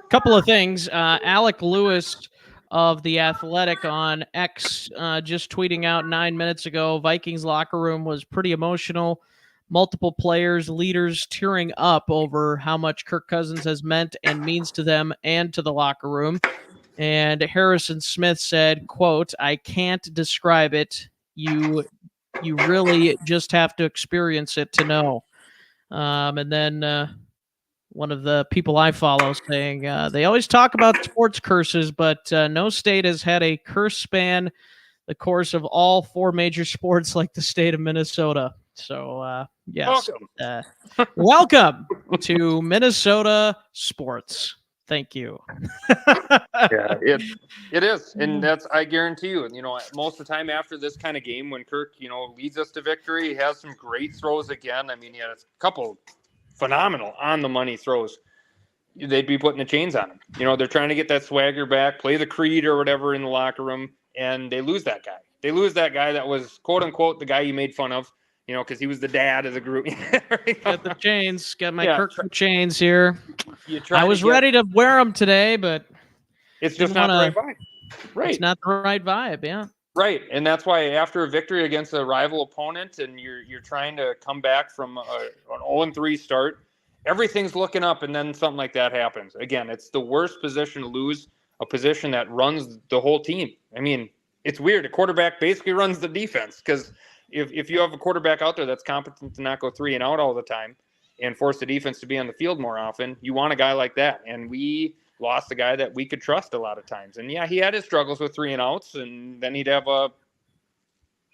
Couple of things. Alec Lewis of The Athletic on X just tweeting out 9 minutes ago, Vikings locker room was pretty emotional. Multiple players, leaders tearing up over how much Kirk Cousins has meant and means to them and to the locker room. And Harrison Smith said, quote, "I can't describe it. You really just have to experience it to know." And then one of the people I follow saying, they always talk about sports curses, but no state has had a curse span the course of all 4 major sports like the state of Minnesota. So, yes. Welcome to Minnesota sports. Thank you. Yeah, it is, and that's, I guarantee you. Most of the time after this kind of game, when Kirk, leads us to victory, he has some great throws again. I mean, he had a couple phenomenal on the money throws. They'd be putting the chains on him. They're trying to get that swagger back, play the creed or whatever in the locker room, and they lose that guy. They lose that guy that was, quote unquote, the guy you made fun of. Because he was the dad of the group. Got the chains. Got my Kirk chains here. I was ready to wear them today, but it's just not the right vibe. Right. It's not the right vibe, yeah. Right, and that's why after a victory against a rival opponent, and you're trying to come back from an 0-3 start, everything's looking up, and then something like that happens. Again, it's the worst position to lose, a position that runs the whole team. I mean, it's weird. A quarterback basically runs the defense, because if you have a quarterback out there that's competent to not go 3 and out all the time and force the defense to be on the field more often, you want a guy like that. And we lost a guy that we could trust a lot of times. And yeah, he had his struggles with 3 and outs, and then he'd have a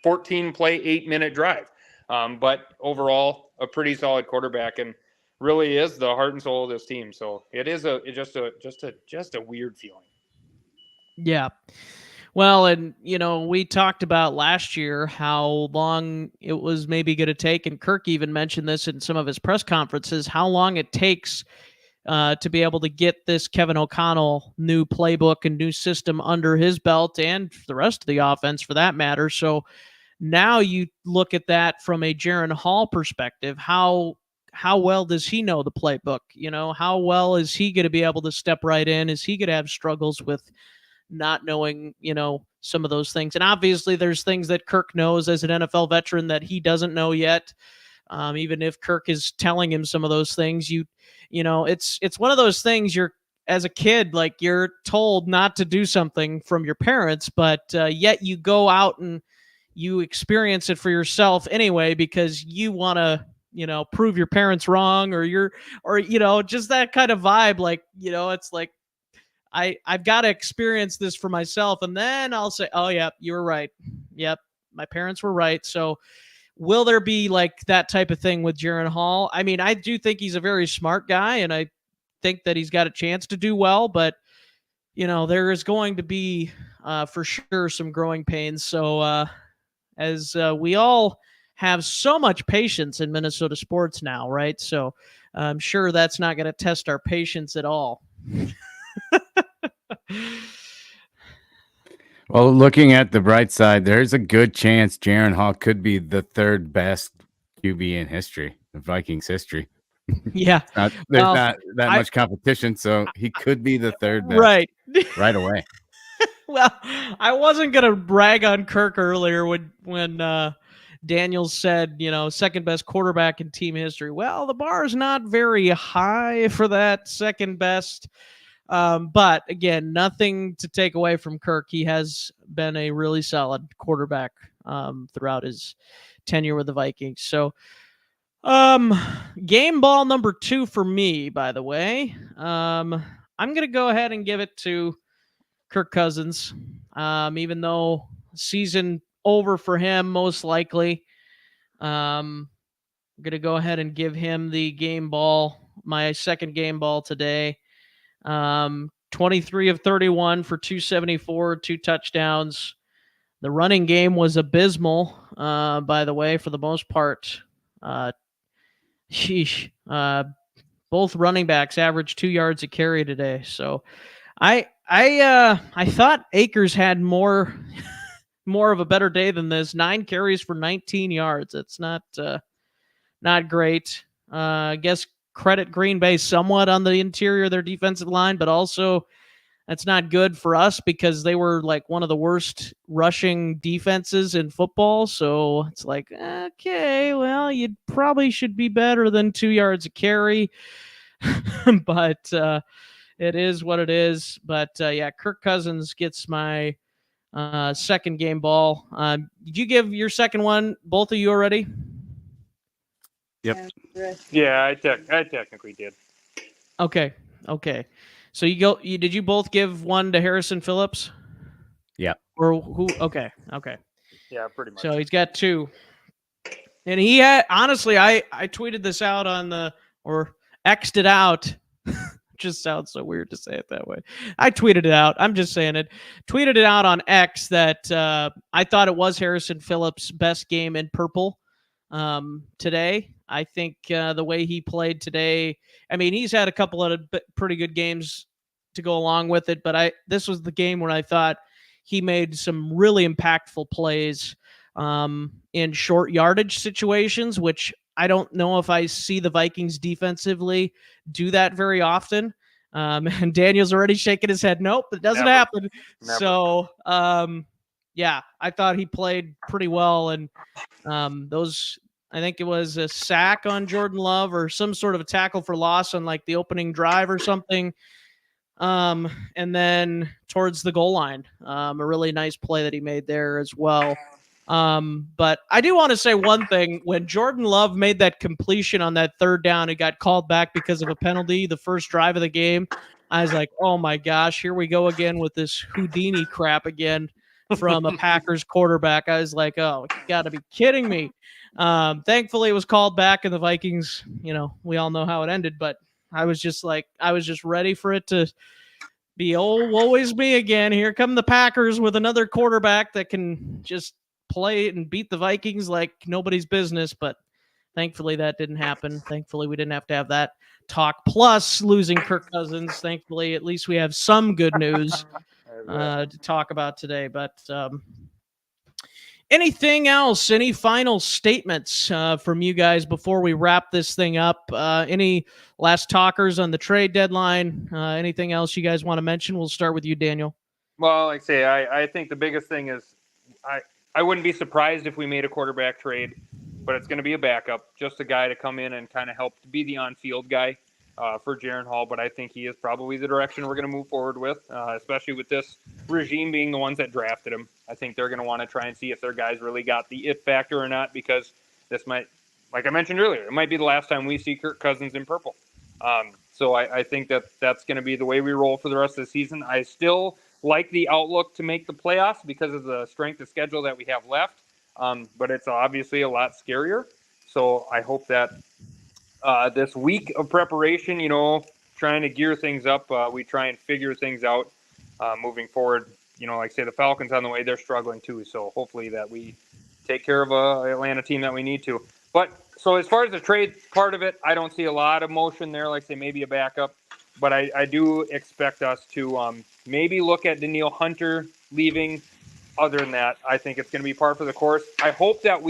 14-play, 8-minute drive. But overall, a pretty solid quarterback, and really is the heart and soul of this team. So it is just a weird feeling. Yeah. Well, and, we talked about last year how long it was maybe going to take, and Kirk even mentioned this in some of his press conferences, how long it takes to be able to get this Kevin O'Connell new playbook and new system under his belt, and the rest of the offense for that matter. So now you look at that from a Jaren Hall perspective. How well does he know the playbook? How well is he going to be able to step right in? Is he going to have struggles with not knowing, some of those things? And obviously there's things that Kirk knows as an NFL veteran that he doesn't know yet. Even if Kirk is telling him some of those things, it's one of those things you're, as a kid, like, you're told not to do something from your parents, but yet you go out and you experience it for yourself anyway, because you want to, prove your parents wrong, or just that kind of vibe. Like, it's like, I've got to experience this for myself, and then I'll say, oh, yeah, you were right. Yep, my parents were right. So will there be like that type of thing with Jaren Hall? I mean, I do think he's a very smart guy, and I think that he's got a chance to do well, but, there is going to be for sure some growing pains. So as we all have so much patience in Minnesota sports now, right? So I'm sure that's not going to test our patience at all. Well, looking at the bright side, there's a good chance Jaren Hall could be the 3rd best QB in history, the Vikings history. Yeah. There's not that much competition, so he could be the 3rd best right away. Well, I wasn't going to brag on Kirk earlier when Daniels said, 2nd best quarterback in team history. Well, the bar is not very high for that 2nd best. But again, nothing to take away from Kirk. He has been a really solid quarterback throughout his tenure with the Vikings. So game ball number 2 for me, by the way. I'm going to go ahead and give it to Kirk Cousins. Even though season over for him, most likely. I'm going to go ahead and give him the game ball, my 2nd game ball today. 23 of 31 for 274, 2 touchdowns. The running game was abysmal, by the way, for the most part. Both running backs averaged 2 yards a carry today. So I thought Akers had more of a better day than this. 9 carries for 19 yards. It's not great. I guess credit Green Bay somewhat on the interior of their defensive line, but also that's not good for us because they were like one of the worst rushing defenses in football. So it's like, okay, well, you probably should be better than 2 yards a carry. But it is what it is. But yeah, Kirk Cousins gets my second game ball. Did you give your second one, both of you already? Yep. Yeah, I technically did. Okay. So did you both give one to Harrison Phillips? Yeah. Or who? Okay. Yeah, pretty much. So he's got two. And he had, honestly, I tweeted this out or X'd it out. Just sounds so weird to say it that way. I tweeted it out. I'm just saying it. Tweeted it out on X that I thought it was Harrison Phillips' best game in purple today. I think the way he played today, I mean, he's had a couple of pretty good games to go along with it, but this was the game where I thought he made some really impactful plays in short yardage situations, which I don't know if I see the Vikings defensively do that very often. And Daniel's already shaking his head. Nope, it doesn't happen. Never. So, yeah, I thought he played pretty well. And I think it was a sack on Jordan Love or some sort of a tackle for loss on like the opening drive or something. And then towards the goal line, a really nice play that he made there as well. But I do want to say one thing. When Jordan Love made that completion on that third down, it got called back because of a penalty, the first drive of the game. I was like, oh my gosh, here we go again with this Houdini crap again from a Packers quarterback. I was like, oh, you got to be kidding me. Thankfully it was called back and the Vikings, we all know how it ended, but I was just ready for it to be, always me again. Here come the Packers with another quarterback that can just play and beat the Vikings like nobody's business. But thankfully that didn't happen. Thankfully we didn't have to have that talk. Plus losing Kirk Cousins. Thankfully, at least we have some good news to talk about today. But anything else? Any final statements from you guys before we wrap this thing up? Any last talkers on the trade deadline? Anything else you guys want to mention? We'll start with you, Daniel. Well, like I say, I think the biggest thing is I wouldn't be surprised if we made a quarterback trade, but it's going to be a backup, just a guy to come in and kind of help to be the on-field guy for Jaren Hall. But I think he is probably the direction we're going to move forward with, especially with this regime being the ones that drafted him. I think they're going to want to try and see if their guys really got the it factor or not, because this might, like I mentioned earlier, it might be the last time we see Kirk Cousins in purple. So I think that's going to be the way we roll for the rest of the season. I still like the outlook to make the playoffs because of the strength of schedule that we have left. But it's obviously a lot scarier. So I hope that this week of preparation, trying to gear things up, we try and figure things out moving forward. Like say the Falcons on the way, they're struggling too. So hopefully that we take care of a Atlanta team that we need to. But so as far as the trade part of it, I don't see a lot of motion there. Like say maybe a backup, but I do expect us to maybe look at Danielle Hunter leaving. Other than that, I think it's going to be par for the course. I hope that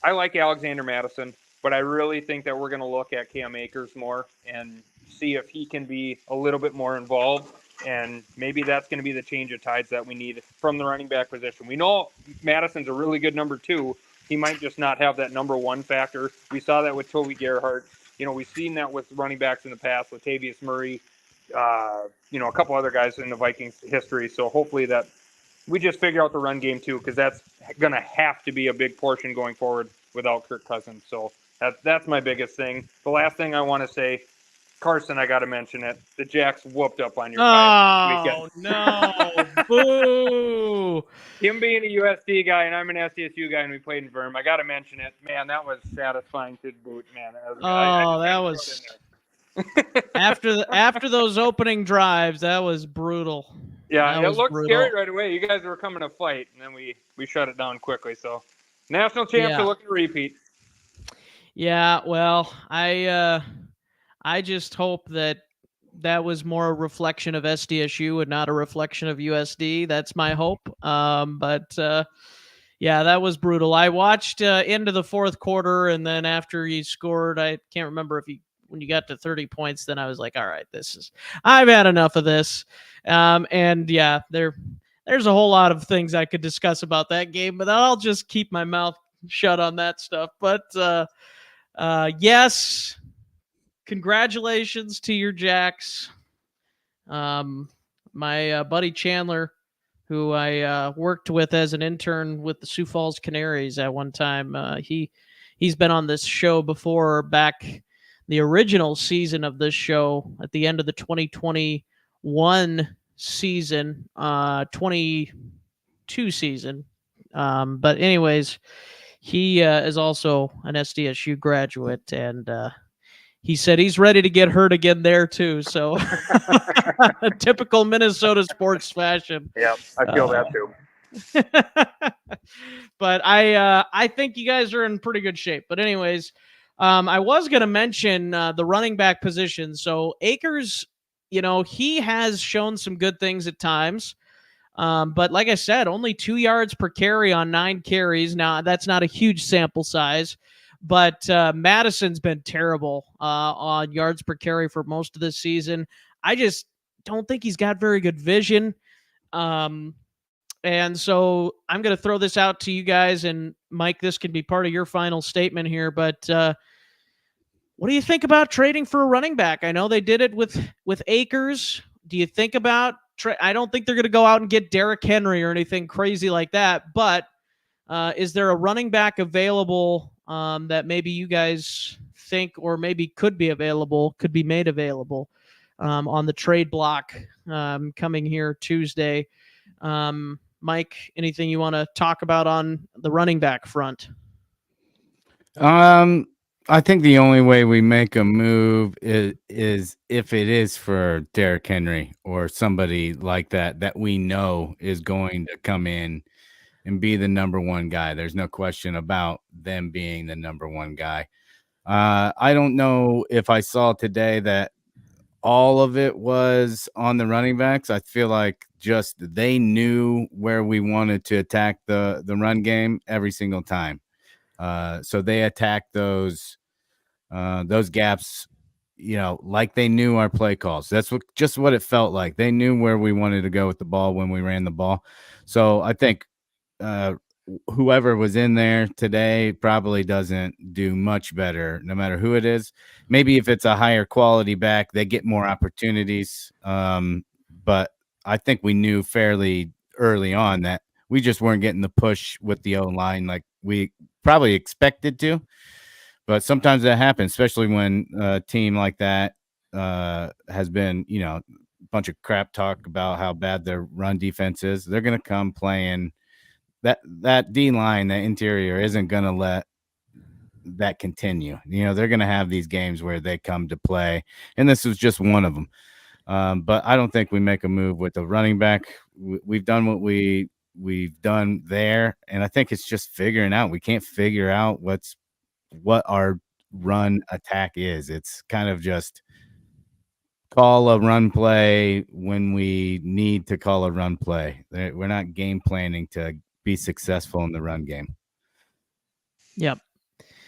I like Alexander Madison, but I really think that we're going to look at Cam Akers more and see if he can be a little bit more involved. And maybe that's going to be the change of tides that we need from the running back position. We know Madison's a really good number 2. He might just not have that number 1 factor. We saw that with Toby Gerhart. We've seen that with running backs in the past with Tavius Murray, a couple other guys in the Vikings history. So hopefully that we just figure out the run game too, because that's going to have to be a big portion going forward without Kirk Cousins. So that's my biggest thing. The last thing I want to say, Carson, I got to mention it. The Jacks whooped up on your weekend. No, boo! Him being a USD guy and I'm an SDSU guy and we played in Verm, I got to mention it. Man, that was satisfying to boot, man. That was after those opening drives. That was brutal. Yeah, it looked scary right away. You guys were coming to fight, and then we shut it down quickly. So, national champs are looking to repeat. Yeah, well, I just hope that was more a reflection of SDSU and not a reflection of USD. That's my hope. But Yeah, that was brutal. I watched into the fourth quarter, and then after he scored, I can't remember when you got to 30 points, then I was like, all right, I've had enough of this. And yeah, there's a whole lot of things I could discuss about that game, but I'll just keep my mouth shut on that stuff. But yes, congratulations to your Jacks. My buddy Chandler, who I worked with as an intern with the Sioux Falls Canaries at one time, he's been on this show before, back the original season of this show at the end of the 2021 season, 22 season. But anyways, he is also an SDSU graduate, and he said he's ready to get hurt again there too. So, typical Minnesota sports fashion. Yeah, I feel that too. But I think you guys are in pretty good shape. But anyways, I was going to mention the running back position. So Akers, he has shown some good things at times. But like I said, only 2 yards per carry on 9 carries. Now, that's not a huge sample size, but Madison's been terrible on yards per carry for most of this season. I just don't think he's got very good vision. And so I'm going to throw this out to you guys, and Mike, this can be part of your final statement here, but what do you think about trading for a running back? I know they did it with Akers. Do you think about I don't think they're going to go out and get Derrick Henry or anything crazy like that, but is there a running back available that maybe you guys think, or maybe could be made available on the trade block coming here Tuesday? Mike, anything you want to talk about on the running back front? I think the only way we make a move is if it is for Derrick Henry or somebody like that we know is going to come in and be the number one guy. There's no question about them being the number one guy. I don't know if I saw today that all of it was on the running backs. I feel like just they knew where we wanted to attack the run game every single time. So they attacked those gaps, like they knew our play calls. That's what it felt like. They knew where we wanted to go with the ball when we ran the ball. So I think whoever was in there today probably doesn't do much better, no matter who it is. Maybe if it's a higher quality back, they get more opportunities. But I think we knew fairly early on that we just weren't getting the push with the O-line like we probably expected to. But sometimes that happens, especially when a team like that has been, a bunch of crap talk about how bad their run defense is. They're going to come playing that D line, that interior isn't going to let that continue. They're going to have these games where they come to play, and this was just one of them. But I don't think we make a move with the running back. We've done what we've done there, and I think it's just figuring out. We can't figure out what our run attack is. It's kind of just call a run play when we need to call a run play. We're not game planning to be successful in the run game. Yep.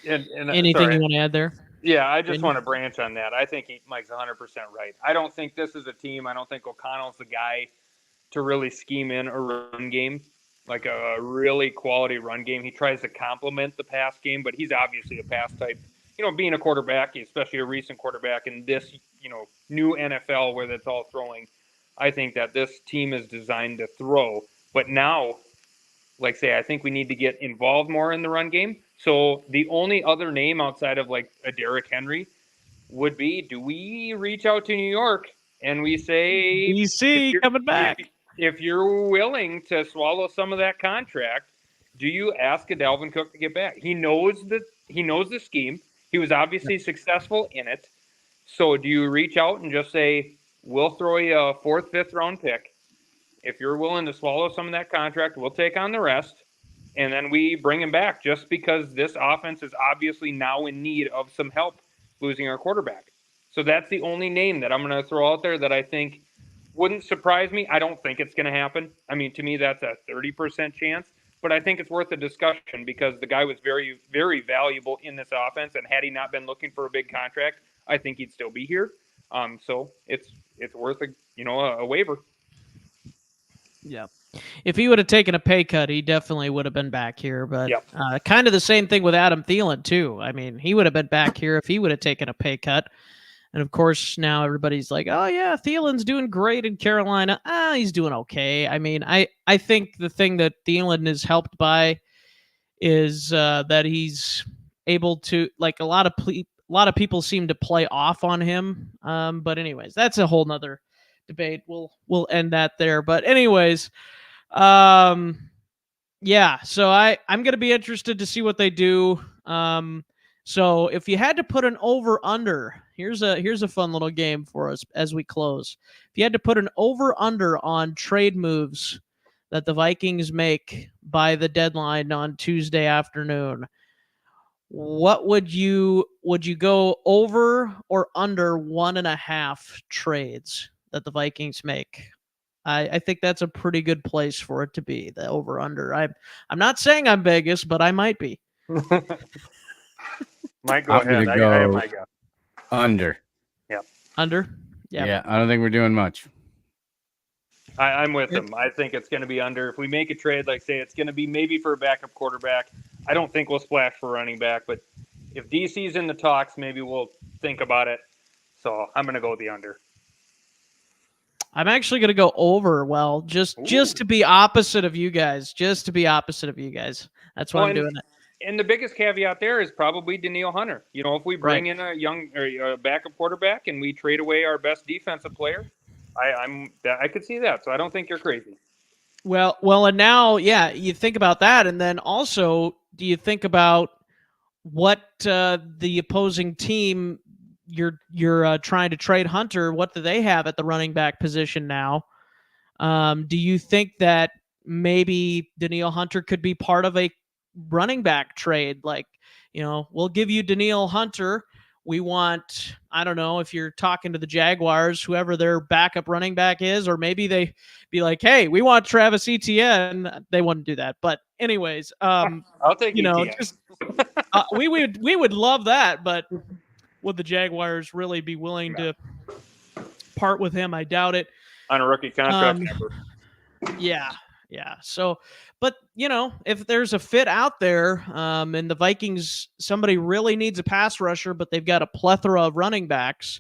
And anything you want to add there? Yeah, I just want to branch on that. I think Mike's 100% right. I don't think this is a team. I don't think O'Connell's the guy to really scheme in a run game, like a really quality run game. He tries to complement the pass game, but he's obviously a pass type. Being a quarterback, especially a recent quarterback in this, new NFL where that's all throwing, I think that this team is designed to throw. But now, I think we need to get involved more in the run game. So the only other name outside of like a Derrick Henry would be, do we reach out to New York and we say, DC coming back? If you're willing to swallow some of that contract, do you ask a Dalvin Cook to get back? He knows the scheme. He was obviously successful in it. So do you reach out and just say, we'll throw you a 4th, 5th round pick. If you're willing to swallow some of that contract, we'll take on the rest. And then we bring him back just because this offense is obviously now in need of some help losing our quarterback. So that's the only name that I'm going to throw out there that I think wouldn't surprise me. I don't think it's going to happen. I mean, to me, that's a 30% chance. but I think it's worth a discussion because the guy was very, very valuable in this offense, and had he not been looking for a big contract, I think he'd still be here. So it's worth a waiver. Yeah. If he would have taken a pay cut, he definitely would have been back here. But Yep. kind of the same thing with Adam Thielen, too. I mean, he would have been back here if he would have taken a pay cut. And, of course, now everybody's like, oh, yeah, Thielen's doing great in Carolina. He's doing okay. I mean, I think the thing that Thielen is helped by is that he's able to, like, a lot of people seem to play off on him. But anyways, that's a whole nother debate. We'll end that there. But anyways, yeah, so I'm going to be interested to see what they do. So if you had to put an over-under, here's a fun little game for us as we close. If you had to put an over-under on trade moves that the Vikings make by the deadline on Tuesday afternoon, what would you go over or under 1.5 trades that the Vikings make? I think that's a pretty good place for it to be, the over-under. I'm not saying I'm Vegas, but I might be. Mike, go I'm ahead. gonna I go have my guess. Under. Under? Yeah, I don't think we're doing much. I'm with him. I think it's going to be under. If we make a trade, like say it's going to be maybe for a backup quarterback, I don't think we'll splash for running back. But if DC's in the talks, maybe we'll think about it. So I'm going to go with the under. I'm actually going to go over. Well, just to be opposite of you guys. Just to be opposite of you guys. That's why I'm doing it. And the biggest caveat there is probably Danielle Hunter. You know, if we bring in a young or a backup quarterback and we trade away our best defensive player, I could see that. So I don't think you're crazy. Well, and now, yeah, you think about that, and then also, do you think about what the opposing team you're trying to trade Hunter? What do they have at the running back position now? Do you think that maybe Danielle Hunter could be part of a running back trade? Like, we'll give you Danielle Hunter. We want, I don't know, if you're talking to the Jaguars, whoever their backup running back is, or maybe they be like, hey, we want Travis Etienne. They wouldn't do that. But anyways, I'll take Etienne. Just, we would love that, but would the Jaguars really be willing to part with him? I doubt it. On a rookie contract. Yeah. So, but if there's a fit out there, and the Vikings, somebody really needs a pass rusher, but they've got a plethora of running backs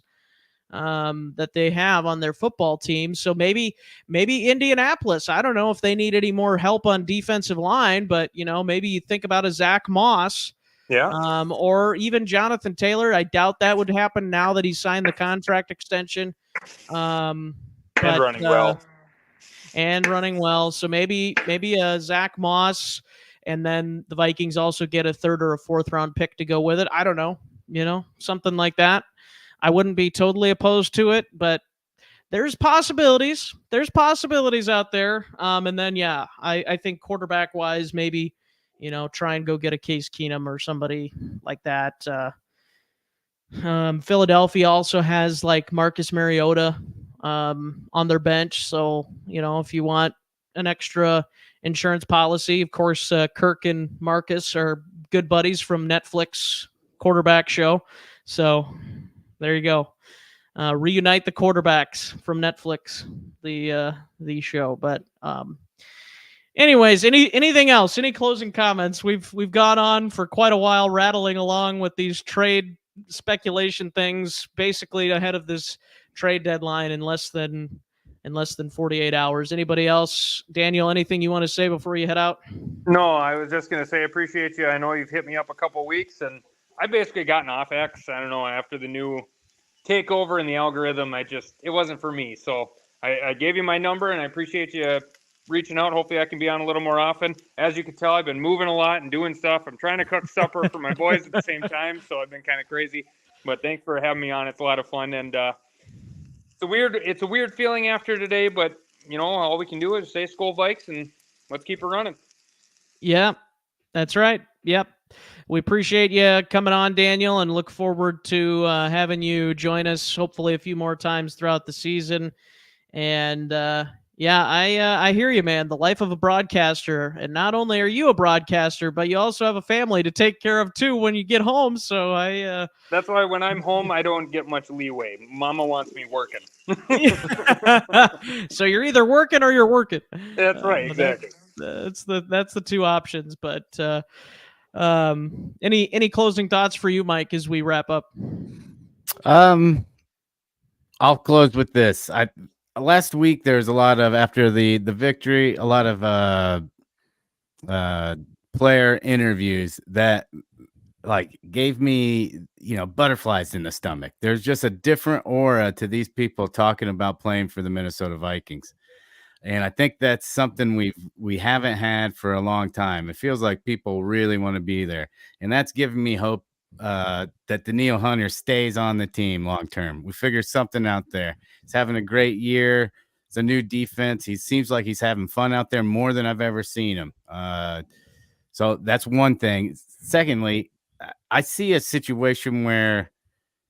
that they have on their football team. So maybe Indianapolis, I don't know if they need any more help on defensive line, but maybe you think about a Zach Moss. Yeah. Or even Jonathan Taylor. I doubt that would happen now that he signed the contract extension. And running well. So maybe Zach Moss, and then the Vikings also get a 3rd or a 4th round pick to go with it. I don't know, something like that. I wouldn't be totally opposed to it, but there's possibilities. There's possibilities out there. And then, yeah, I think quarterback wise, maybe, try and go get a Case Keenum or somebody like that. Philadelphia also has like Marcus Mariota on their bench. So, if you want an extra insurance policy, of course, Kirk and Marcus are good buddies from Netflix quarterback show. So there you go. Reunite the quarterbacks from Netflix, the show. But anyways, anything else? Any closing comments? We've gone on for quite a while, rattling along with these trade speculation things, basically ahead of this trade deadline in less than 48 hours. Anybody else? Daniel, anything you want to say before you head out? No, I was just going to say, I appreciate you. I know you've hit me up a couple weeks, and I basically gotten off X. I don't know, after the new takeover and the algorithm, it wasn't for me. So I gave you my number, and I appreciate you reaching out. Hopefully I can be on a little more often. As you can tell, I've been moving a lot and doing stuff. I'm trying to cook supper for my boys at the same time, so I've been kind of crazy. But thanks for having me on. It's a lot of fun, and it's a weird feeling after today, but all we can do is say Skol Vikes, and let's keep it running. Yeah, that's right. Yep. We appreciate you coming on, Daniel, and look forward to having you join us hopefully a few more times throughout the season. And Yeah, I hear you, man. The life of a broadcaster, and not only are you a broadcaster, but you also have a family to take care of too when you get home. So That's why when I'm home, I don't get much leeway. Mama wants me working. So you're either working or you're working. That's right, exactly. That's the two options. But any closing thoughts for you, Mike, as we wrap up? I'll close with this. Last week there's a lot of, after the victory, a lot of player interviews that like gave me, butterflies in the stomach. There's just a different aura to these people talking about playing for the Minnesota Vikings. And I think that's something we haven't had for a long time. It feels like people really want to be there. And that's giving me hope that Daniil Hunter stays on the team long term. We figured something out there. He's having a great year. It's a new defense. He seems like he's having fun out there more than I've ever seen him. So that's one thing. Secondly, I see a situation where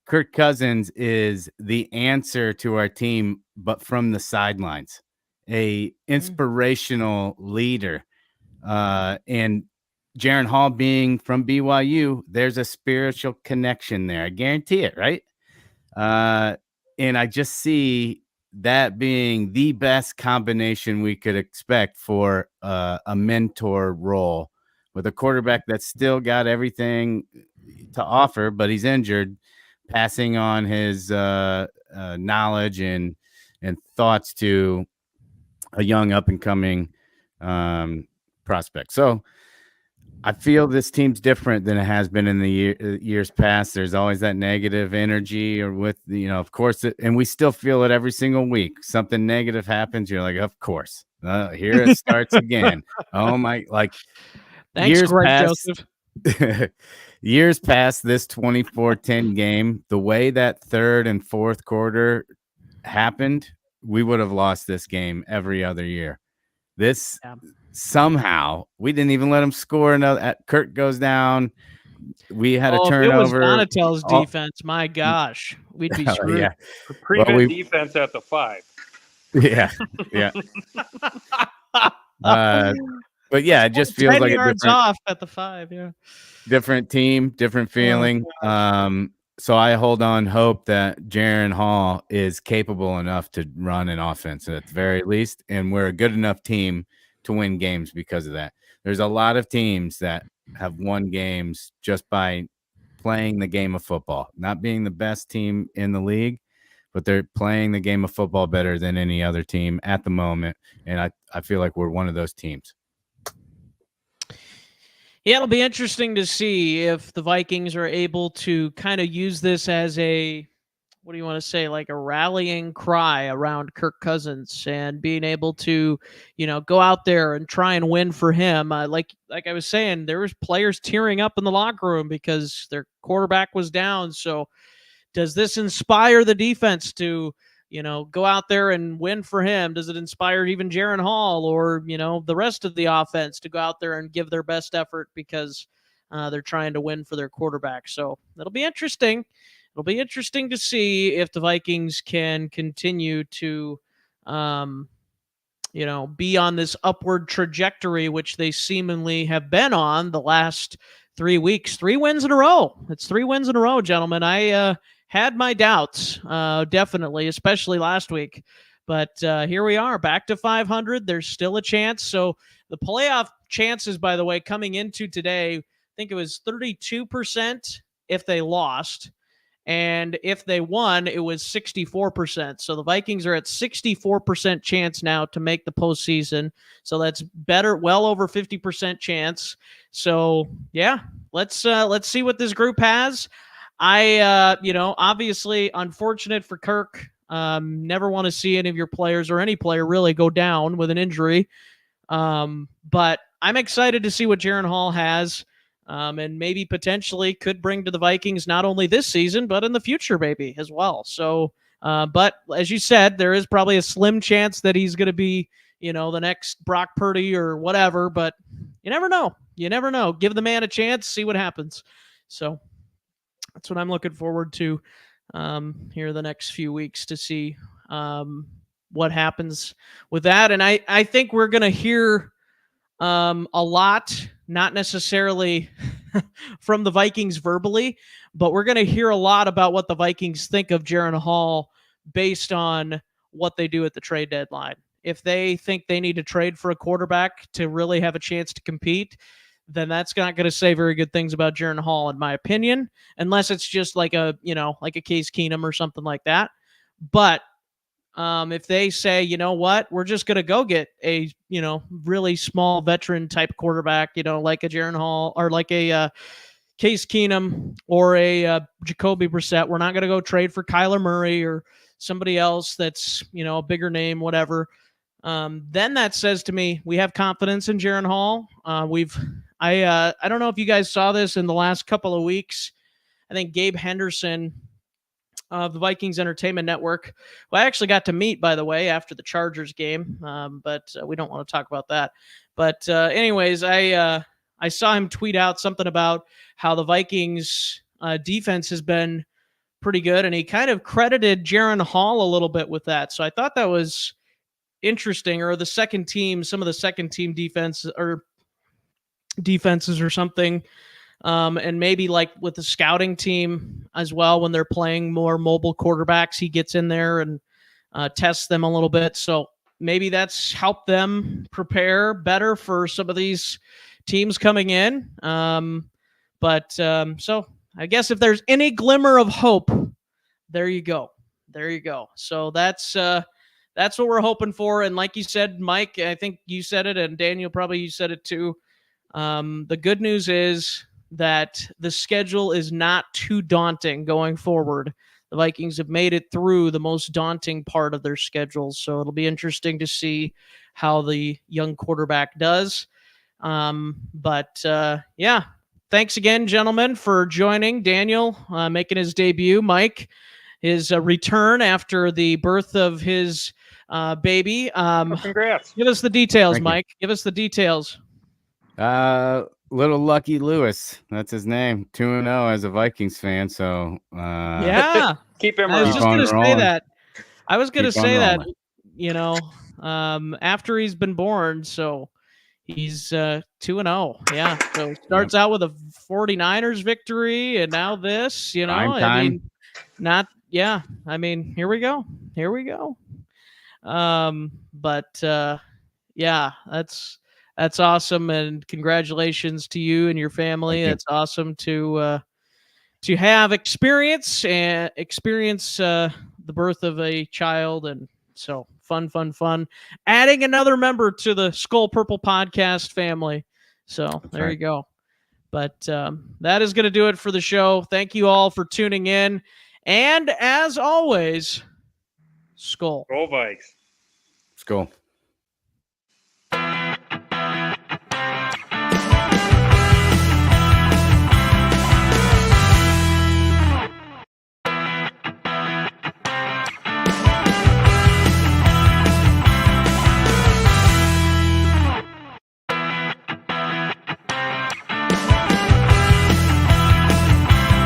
Kirk Cousins is the answer to our team, but from the sidelines, a inspirational leader. And Jaron Hall being from BYU, there's a spiritual connection there. I guarantee it, right? And I just see that being the best combination we could expect for a mentor role with a quarterback that's still got everything to offer, but he's injured, passing on his knowledge and thoughts to a young up and coming prospect. So I feel this team's different than it has been in the years past. There's always that negative energy, or with, of course, and we still feel it every single week. Something negative happens, you're like, of course, here it starts again. Oh my, like Thanks, years Greg past, Joseph. years past this 24-10 game, the way that third and fourth quarter happened, we would have lost this game every other year. This somehow we didn't even let him score another. Kirk goes down. We had a turnover. If it was Donatello's defense, my gosh, we'd be screwed. Yeah. Prevent defense at the 5. Yeah. But yeah, it just feels like a different off at the 5. Yeah. Different team, different feeling. So I hold on hope that Jaron Hall is capable enough to run an offense at the very least, and we're a good enough team to win games because of that. There's a lot of teams that have won games just by playing the game of football, not being the best team in the league, but they're playing the game of football better than any other team at the moment. And I feel like we're one of those teams. Yeah, it'll be interesting to see if the Vikings are able to kind of use this as a, what do you want to say, like a rallying cry around Kirk Cousins, and being able to, go out there and try and win for him. Like I was saying, there was players tearing up in the locker room because their quarterback was down. So does this inspire the defense to, go out there and win for him? Does it inspire even Jaron Hall or, the rest of the offense to go out there and give their best effort because they're trying to win for their quarterback? So it'll be interesting. It'll be interesting to see if the Vikings can continue to, be on this upward trajectory, which they seemingly have been on the last 3 weeks. 3 wins in a row. It's 3 wins in a row, gentlemen. I had my doubts, definitely, especially last week. But here we are, back to 500. There's still a chance. So the playoff chances, by the way, coming into today, I think it was 32% if they lost. And if they won, it was 64%. So the Vikings are at 64% chance now to make the postseason. So that's better, well over 50% chance. So yeah, let's see what this group has. Obviously unfortunate for Kirk. Never want to see any of your players or any player really go down with an injury. But I'm excited to see what Jaron Hall has. And maybe potentially could bring to the Vikings not only this season, but in the future, maybe as well. So, but as you said, there is probably a slim chance that he's going to be, the next Brock Purdy or whatever, but you never know. You never know. Give the man a chance, see what happens. So that's what I'm looking forward to here the next few weeks to see, what happens with that. And I think we're going to hear a lot, not necessarily from the Vikings verbally, but we're going to hear a lot about what the Vikings think of Jaren Hall based on what they do at the trade deadline. If they think they need to trade for a quarterback to really have a chance to compete, then that's not going to say very good things about Jaren Hall, in my opinion, unless it's just like a Case Keenum or something like that. But if they say, you know what, we're just going to go get a, really small veteran type quarterback, like a Jaren Hall or like a Case Keenum or a Jacoby Brissett, we're not going to go trade for Kyler Murray or somebody else that's, a bigger name, whatever. Then that says to me, we have confidence in Jaren Hall. I don't know if you guys saw this in the last couple of weeks. I think Gabe Henderson of the Vikings Entertainment Network, who I actually got to meet, by the way, after the Chargers game, but we don't want to talk about that. But anyways, I saw him tweet out something about how the Vikings defense has been pretty good, and he kind of credited Jaren Hall a little bit with that. So I thought that was interesting, or some of the second team defenses or something. And maybe like with the scouting team as well, when they're playing more mobile quarterbacks, he gets in there and tests them a little bit. So maybe that's helped them prepare better for some of these teams coming in. So I guess if there's any glimmer of hope, there you go. So that's what we're hoping for. And like you said, Mike, I think you said it, and Daniel, probably you said it too. The good news is that the schedule is not too daunting going forward. The Vikings have made it through the most daunting part of their schedule, so it'll be interesting to see how the young quarterback does. Yeah, thanks again, gentlemen, for joining. Daniel making his debut, Mike his return after the birth of his baby. Congrats. Give us the details, Thank you. Mike. Give us the details. Little Lucky Lewis, that's his name. 2-0 as a Vikings fan. So Yeah, Keep him I was around. just going to say rolling. that. I was going to Keep on say that, rolling. after he's been born. So he's 2-0. Yeah. So starts out with a 49ers victory, and now this. Prime I time. mean, not. Yeah. I mean, here we go. Yeah, that's awesome, and congratulations to you and your family. Thank you. It's awesome to have experience the birth of a child, and so fun. Adding another member to the Skol Purple podcast family. So there you go. But that is going to do it for the show. Thank you all for tuning in, and as always, Skol. Go Vikes. Skol.